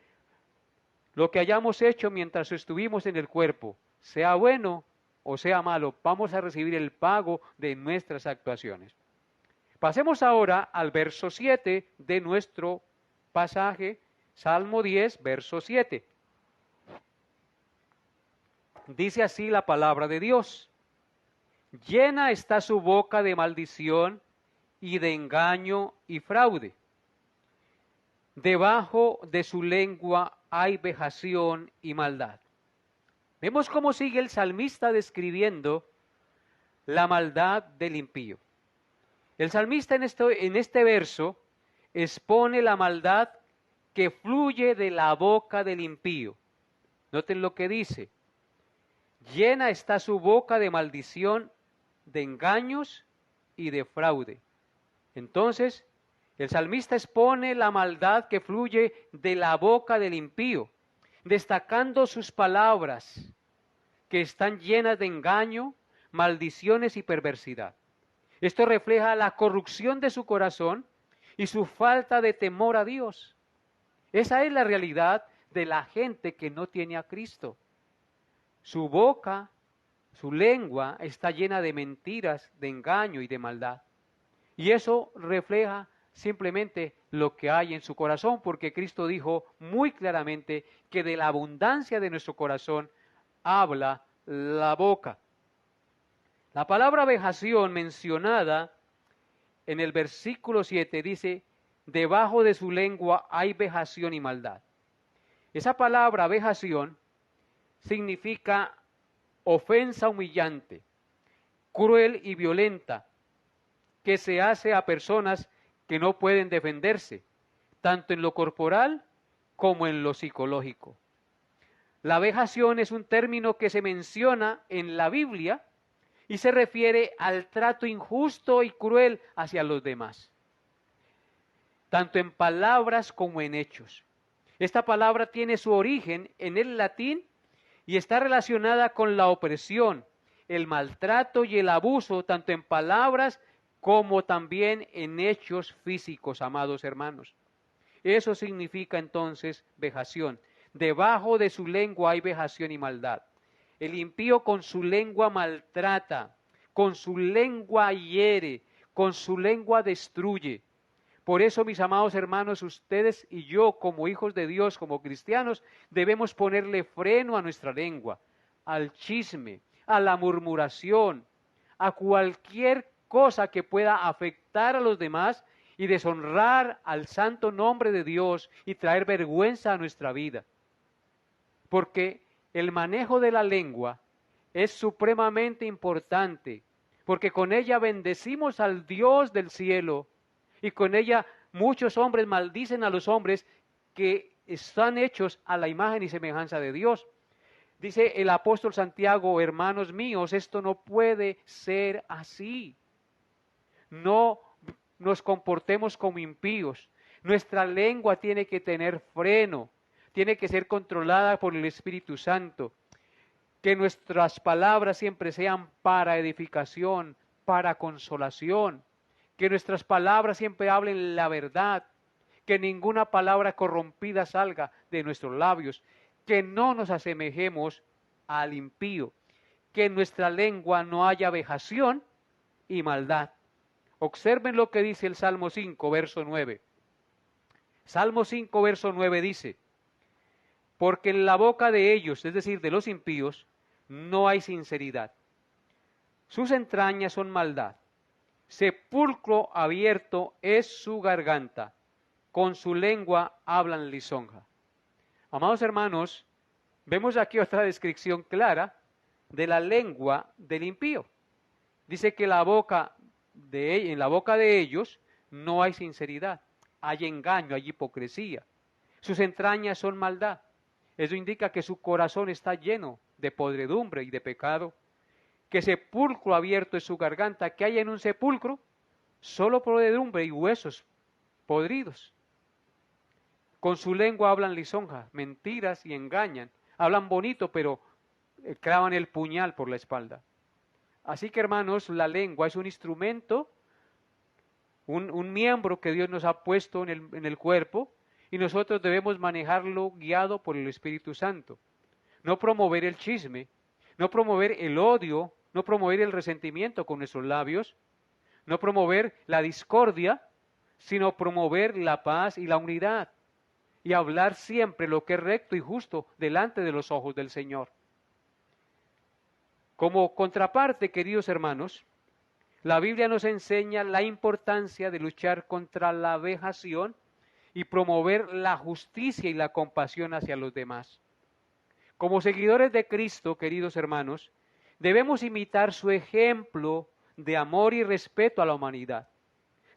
lo que hayamos hecho mientras estuvimos en el cuerpo, sea bueno o sea malo, vamos a recibir el pago de nuestras actuaciones. Pasemos ahora al verso 7 de nuestro pasaje, Salmo 10, verso 7. Dice así la palabra de Dios: llena está su boca de maldición y de engaño y fraude. Debajo de su lengua hay vejación y maldad. Vemos cómo sigue el salmista describiendo la maldad del impío. El salmista en este verso expone la maldad que fluye de la boca del impío. Noten lo que dice: llena está su boca de maldición, de engaños y de fraude. Entonces, el salmista expone la maldad que fluye de la boca del impío, destacando sus palabras que están llenas de engaño, maldiciones y perversidad. Esto refleja la corrupción de su corazón y su falta de temor a Dios. Esa es la realidad de la gente que no tiene a Cristo. Su boca, su lengua está llena de mentiras, de engaño y de maldad. Y eso refleja simplemente lo que hay en su corazón, porque Cristo dijo muy claramente que de la abundancia de nuestro corazón habla la boca. La palabra vejación mencionada en el versículo 7 dice: debajo de su lengua hay vejación y maldad. Esa palabra vejación significa ofensa humillante, cruel y violenta, que se hace a personas que no pueden defenderse, tanto en lo corporal como en lo psicológico. La vejación es un término que se menciona en la Biblia y se refiere al trato injusto y cruel hacia los demás, tanto en palabras como en hechos. Esta palabra tiene su origen en el latín y está relacionada con la opresión, el maltrato y el abuso, tanto en palabras como también en hechos físicos, amados hermanos. Eso significa entonces vejación. Debajo de su lengua hay vejación y maldad. El impío con su lengua maltrata, con su lengua hiere, con su lengua destruye. Por eso, mis amados hermanos, ustedes y yo, como hijos de Dios, como cristianos, debemos ponerle freno a nuestra lengua, al chisme, a la murmuración, a cualquier cosa que pueda afectar a los demás y deshonrar al santo nombre de Dios y traer vergüenza a nuestra vida. Porque el manejo de la lengua es supremamente importante, porque con ella bendecimos al Dios del cielo y con ella muchos hombres maldicen a los hombres que están hechos a la imagen y semejanza de Dios. Dice el apóstol Santiago: hermanos míos, esto no puede ser así. No nos comportemos como impíos. Nuestra lengua tiene que tener freno, tiene que ser controlada por el Espíritu Santo. Que nuestras palabras siempre sean para edificación, para consolación. Que nuestras palabras siempre hablen la verdad. Que ninguna palabra corrompida salga de nuestros labios. Que no nos asemejemos al impío. Que en nuestra lengua no haya vejación y maldad. Observen lo que dice el Salmo 5, verso 9. Salmo 5, verso 9 dice: porque en la boca de ellos, es decir, de los impíos, no hay sinceridad. Sus entrañas son maldad. Sepulcro abierto es su garganta. Con su lengua hablan lisonja. Amados hermanos, vemos aquí otra descripción clara de la lengua del impío. Dice que en la boca de ellos no hay sinceridad, hay engaño, hay hipocresía. Sus entrañas son maldad. Eso indica que su corazón está lleno de podredumbre y de pecado. Que sepulcro abierto es su garganta, que hay en un sepulcro solo podredumbre y huesos podridos. Con su lengua hablan lisonja, mentiras y engañan. Hablan bonito, pero clavan el puñal por la espalda. Así que, hermanos, la lengua es un instrumento, un miembro que Dios nos ha puesto en el cuerpo, y nosotros debemos manejarlo guiado por el Espíritu Santo. No promover el chisme, no promover el odio, no promover el resentimiento con nuestros labios, no promover la discordia, sino promover la paz y la unidad, y hablar siempre lo que es recto y justo delante de los ojos del Señor. Como contraparte, queridos hermanos, la Biblia nos enseña la importancia de luchar contra la vejación y promover la justicia y la compasión hacia los demás. Como seguidores de Cristo, queridos hermanos, debemos imitar su ejemplo de amor y respeto a la humanidad,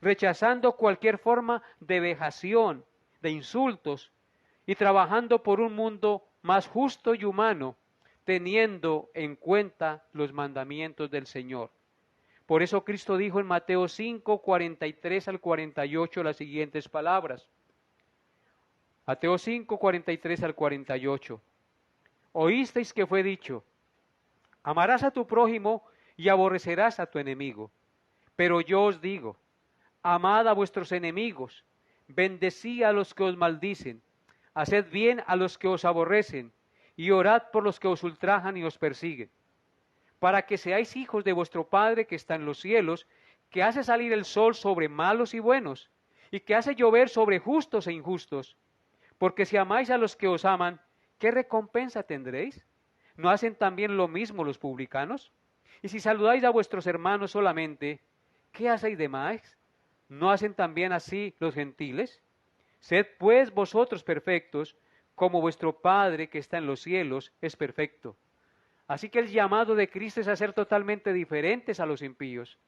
rechazando cualquier forma de vejación, de insultos, y trabajando por un mundo más justo y humano, teniendo en cuenta los mandamientos del Señor. Por eso Cristo dijo en Mateo 5, 43 al 48 las siguientes palabras. Mateo 5, 43 al 48. Oísteis que fue dicho, amarás a tu prójimo y aborrecerás a tu enemigo. Pero yo os digo, amad a vuestros enemigos, bendecí a los que os maldicen, haced bien a los que os aborrecen, y orad por los que os ultrajan y os persiguen, para que seáis hijos de vuestro Padre que está en los cielos, que hace salir el sol sobre malos y buenos, y que hace llover sobre justos e injustos. Porque si amáis a los que os aman, ¿qué recompensa tendréis? ¿No hacen también lo mismo los publicanos? Y si saludáis a vuestros hermanos solamente, ¿qué hacéis de más? ¿No hacen también así los gentiles? Sed pues vosotros perfectos, como vuestro Padre que está en los cielos es perfecto. Así que el llamado de Cristo es a ser totalmente diferentes a los impíos.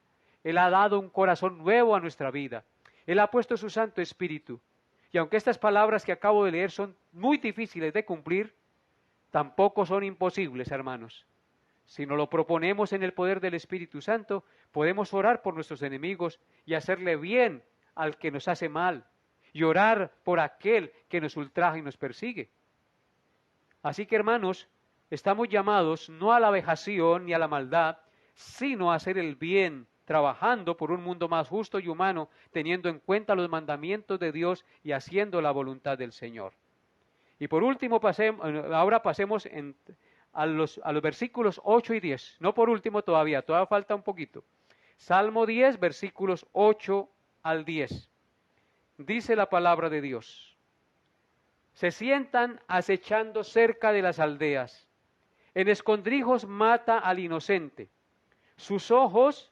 Él ha dado un corazón nuevo a nuestra vida. Él ha puesto su Santo Espíritu. Y aunque estas palabras que acabo de leer son muy difíciles de cumplir, tampoco son imposibles, hermanos. Si nos lo proponemos en el poder del Espíritu Santo, podemos orar por nuestros enemigos y hacerle bien al que nos hace mal, y orar por aquel que nos ultraja y nos persigue. Así que, hermanos, estamos llamados no a la vejación ni a la maldad, sino a hacer el bien, trabajando por un mundo más justo y humano, teniendo en cuenta los mandamientos de Dios y haciendo la voluntad del Señor. Y por último, ahora pasemos a los versículos 8 y 10. No por último todavía falta un poquito. Salmo 10, versículos 8 al 10. Dice la palabra de Dios. Se sientan acechando cerca de las aldeas. En escondrijos mata al inocente. Sus ojos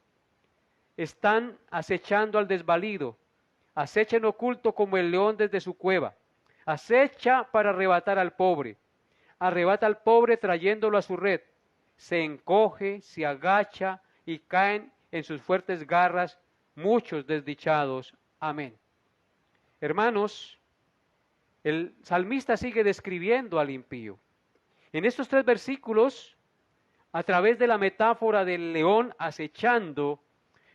están acechando al desvalido. Acecha en oculto como el león desde su cueva. Acecha para arrebatar al pobre. Arrebata al pobre trayéndolo a su red. Se encoge, se agacha y caen en sus fuertes garras muchos desdichados. Amén. Hermanos, el salmista sigue describiendo al impío. En estos 3 versículos, a través de la metáfora del león acechando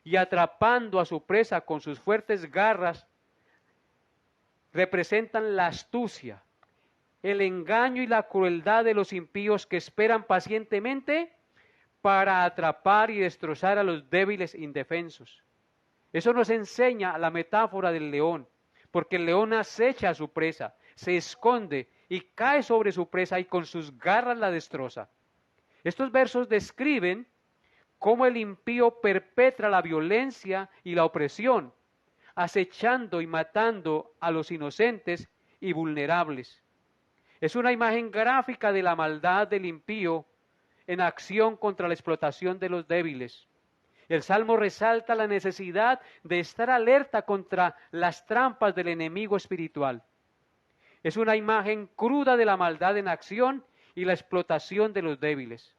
y atrapando a su presa con sus fuertes garras, representan la astucia, el engaño y la crueldad de los impíos que esperan pacientemente para atrapar y destrozar a los débiles indefensos. Eso nos enseña la metáfora del león, porque el león acecha a su presa, se esconde y cae sobre su presa y con sus garras la destroza. Estos versos describen cómo el impío perpetra la violencia y la opresión, acechando y matando a los inocentes y vulnerables. Es una imagen gráfica de la maldad del impío en acción contra la explotación de los débiles. El Salmo resalta la necesidad de estar alerta contra las trampas del enemigo espiritual. Es una imagen cruda de la maldad en acción y la explotación de los débiles.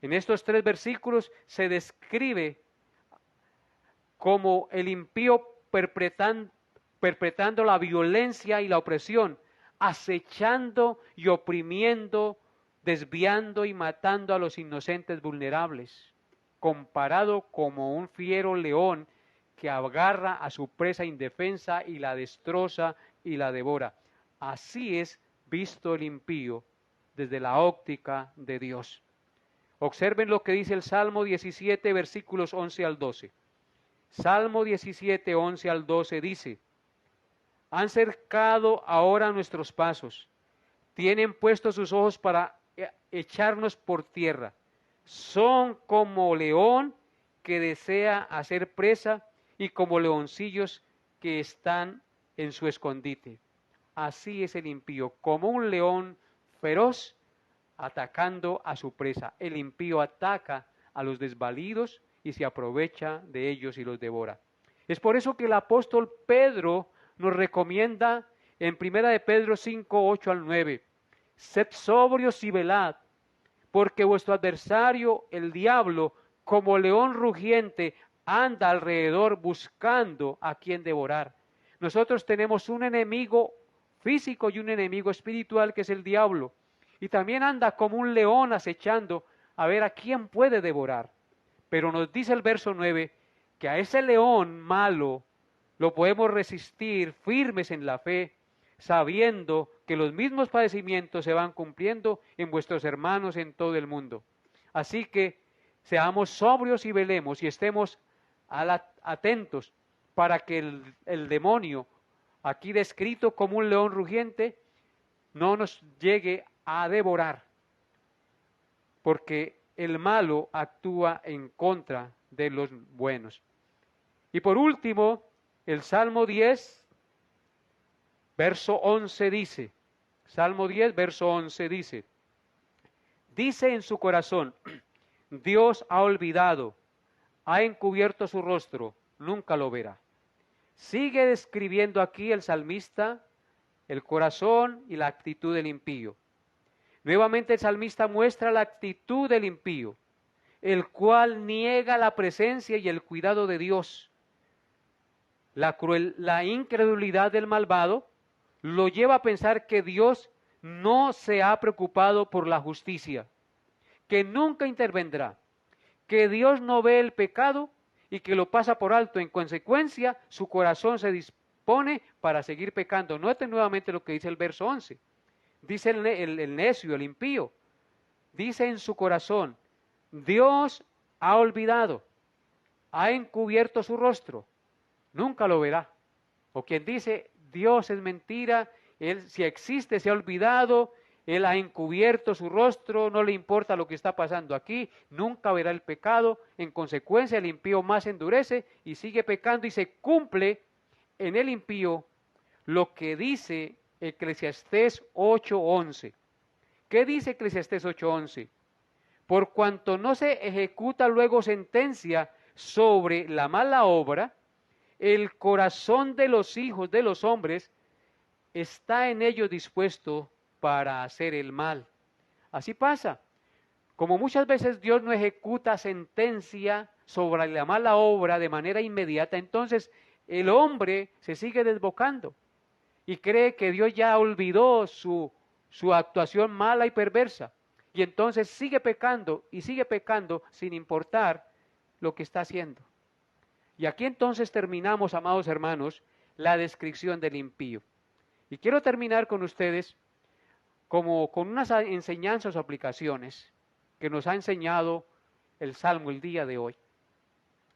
En estos 3 versículos se describe como el impío perpetrando la violencia y la opresión, acechando y oprimiendo, desviando y matando a los inocentes vulnerables, comparado como un fiero león que agarra a su presa indefensa y la destroza y la devora. Así es visto el impío desde la óptica de Dios. Observen lo que dice el Salmo 17, versículos 11 al 12. Salmo 17, 11 al 12 dice: han cercado ahora nuestros pasos, tienen puestos sus ojos para echarnos por tierra. Son como león que desea hacer presa y como leoncillos que están en su escondite. Así es el impío, como un león feroz atacando a su presa. El impío ataca a los desvalidos y se aprovecha de ellos y los devora. Es por eso que el apóstol Pedro nos recomienda en 1 de Pedro 5, 8 al 9, sed sobrios y velad, porque vuestro adversario, el diablo, como león rugiente, anda alrededor buscando a quien devorar. Nosotros tenemos un enemigo físico y un enemigo espiritual que es el diablo. Y también anda como un león acechando a ver a quién puede devorar. Pero nos dice el verso 9 que a ese león malo lo podemos resistir firmes en la fe, sabiendo que los mismos padecimientos se van cumpliendo en vuestros hermanos en todo el mundo. Así que seamos sobrios y velemos y estemos atentos para que el demonio, aquí descrito como un león rugiente, no nos llegue a devorar, porque el malo actúa en contra de los buenos. Y por último, el Salmo 10, verso 11 dice, Salmo 10, verso 11 dice en su corazón, Dios ha olvidado, ha encubierto su rostro, nunca lo verá. Sigue describiendo aquí el salmista el corazón y la actitud del impío. Nuevamente el salmista muestra la actitud del impío, el cual niega la presencia y el cuidado de Dios. La incredulidad del malvado lo lleva a pensar que Dios no se ha preocupado por la justicia, que nunca intervendrá, que Dios no ve el pecado y que lo pasa por alto. En consecuencia, su corazón se dispone para seguir pecando. Noten nuevamente lo que dice el verso 11. Dice el necio, el impío, dice en su corazón, Dios ha olvidado, ha encubierto su rostro, nunca lo verá. O quien dice, Dios es mentira, Él si existe se ha olvidado, Él ha encubierto su rostro, no le importa lo que está pasando aquí, nunca verá el pecado. En consecuencia el impío más endurece y sigue pecando y se cumple en el impío lo que dice Eclesiastés 8:11. ¿Qué dice Eclesiastés 8:11? Por cuanto no se ejecuta luego sentencia sobre la mala obra, el corazón de los hijos de los hombres está en ellos dispuesto para hacer el mal. Así pasa. Como muchas veces Dios no ejecuta sentencia sobre la mala obra de manera inmediata, entonces el hombre se sigue desbocando y cree que Dios ya olvidó su actuación mala y perversa. Y entonces sigue pecando sin importar lo que está haciendo. Y aquí entonces terminamos, amados hermanos, la descripción del impío. Y quiero terminar con ustedes con unas enseñanzas o aplicaciones que nos ha enseñado el Salmo el día de hoy.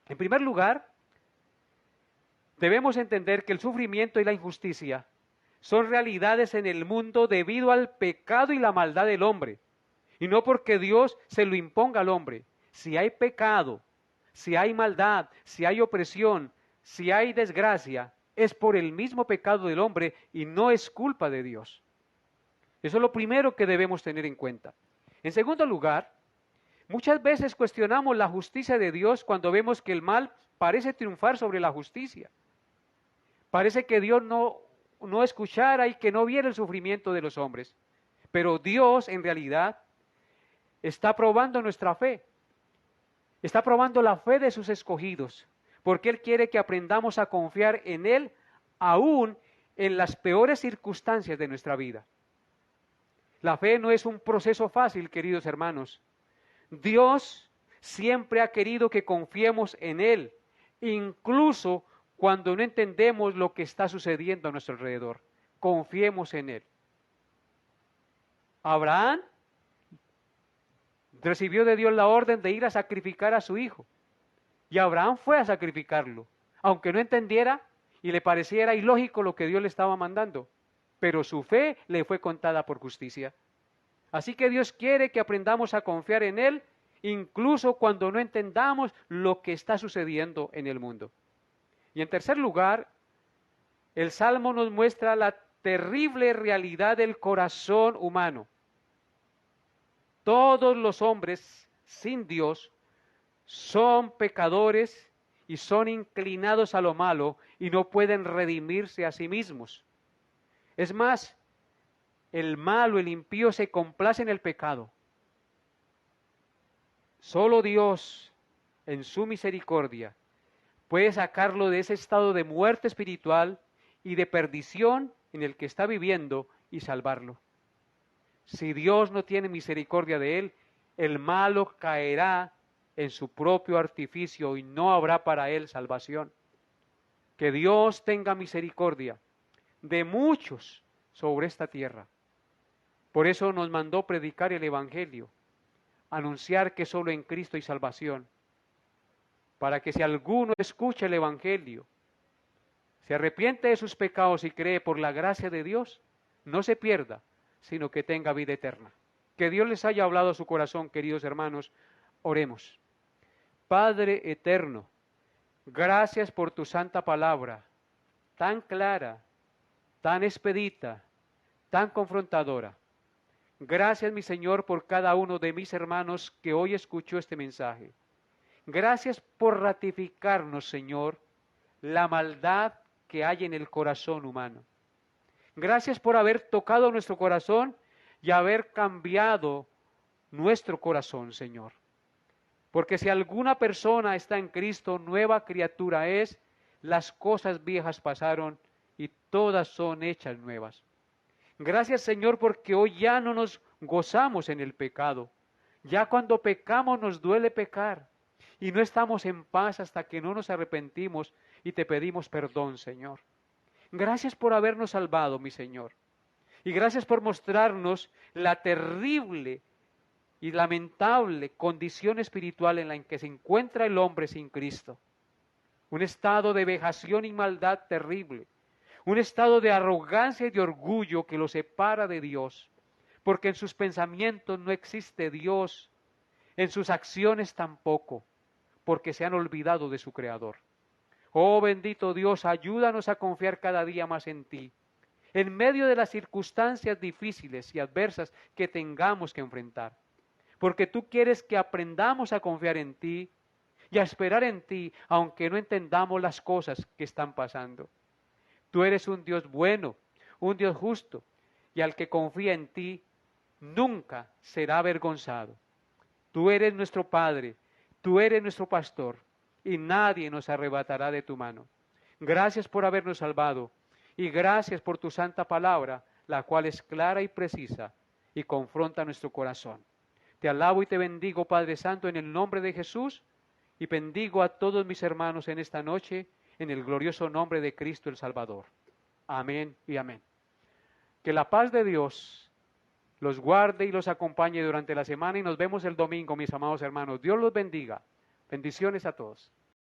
En primer lugar, debemos entender que el sufrimiento y la injusticia son realidades en el mundo debido al pecado y la maldad del hombre, y no porque Dios se lo imponga al hombre. Si hay pecado, si hay maldad, si hay opresión, si hay desgracia, es por el mismo pecado del hombre y no es culpa de Dios. Eso es lo primero que debemos tener en cuenta. En segundo lugar, muchas veces cuestionamos la justicia de Dios cuando vemos que el mal parece triunfar sobre la justicia. Parece que Dios no escuchara y que no viera el sufrimiento de los hombres. Pero Dios en realidad está probando nuestra fe. Está probando la fe de sus escogidos, porque Él quiere que aprendamos a confiar en Él aún en las peores circunstancias de nuestra vida. La fe no es un proceso fácil, queridos hermanos. Dios siempre ha querido que confiemos en Él, incluso cuando no entendemos lo que está sucediendo a nuestro alrededor. Confiemos en Él. Abraham recibió de Dios la orden de ir a sacrificar a su hijo. Y Abraham fue a sacrificarlo, aunque no entendiera y le pareciera ilógico lo que Dios le estaba mandando. Pero su fe le fue contada por justicia. Así que Dios quiere que aprendamos a confiar en Él incluso cuando no entendamos lo que está sucediendo en el mundo. Y en tercer lugar, el Salmo nos muestra la terrible realidad del corazón humano. Todos los hombres sin Dios son pecadores y son inclinados a lo malo y no pueden redimirse a sí mismos. Es más, el malo, el impío se complace en el pecado. Solo Dios, en su misericordia, puede sacarlo de ese estado de muerte espiritual y de perdición en el que está viviendo y salvarlo. Si Dios no tiene misericordia de él, el malo caerá en su propio artificio y no habrá para él salvación. Que Dios tenga misericordia de muchos sobre esta tierra. Por eso nos mandó predicar el Evangelio, anunciar que solo en Cristo hay salvación, para que si alguno escucha el Evangelio, se arrepiente de sus pecados y cree por la gracia de Dios, no se pierda, sino que tenga vida eterna. Que Dios les haya hablado a su corazón, queridos hermanos. Oremos. Padre eterno, gracias por tu santa palabra, tan clara, tan expedita, tan confrontadora. Gracias, mi Señor, por cada uno de mis hermanos que hoy escuchó este mensaje. Gracias por ratificarnos, Señor, la maldad que hay en el corazón humano. Gracias por haber tocado nuestro corazón y haber cambiado nuestro corazón, Señor. Porque si alguna persona está en Cristo, nueva criatura es, las cosas viejas pasaron y todas son hechas nuevas. Gracias, Señor, porque hoy ya no nos gozamos en el pecado. Ya cuando pecamos nos duele pecar y no estamos en paz hasta que no nos arrepentimos y te pedimos perdón, Señor. Gracias por habernos salvado, mi Señor. Y gracias por mostrarnos la terrible y lamentable condición espiritual en la que se encuentra el hombre sin Cristo. Un estado de vejación y maldad terrible. Un estado de arrogancia y de orgullo que lo separa de Dios. Porque en sus pensamientos no existe Dios. En sus acciones tampoco. Porque se han olvidado de su Creador. Oh bendito Dios, ayúdanos a confiar cada día más en ti. En medio de las circunstancias difíciles y adversas que tengamos que enfrentar. Porque tú quieres que aprendamos a confiar en ti y a esperar en ti, aunque no entendamos las cosas que están pasando. Tú eres un Dios bueno, un Dios justo, y al que confía en ti, nunca será avergonzado. Tú eres nuestro Padre, tú eres nuestro pastor, y nadie nos arrebatará de tu mano. Gracias por habernos salvado, y gracias por tu santa palabra, la cual es clara y precisa, y confronta nuestro corazón. Te alabo y te bendigo, Padre Santo, en el nombre de Jesús, y bendigo a todos mis hermanos en esta noche, en el glorioso nombre de Cristo el Salvador. Amén y amén. Que la paz de Dios los guarde y los acompañe durante la semana y nos vemos el domingo, mis amados hermanos. Dios los bendiga. Bendiciones a todos.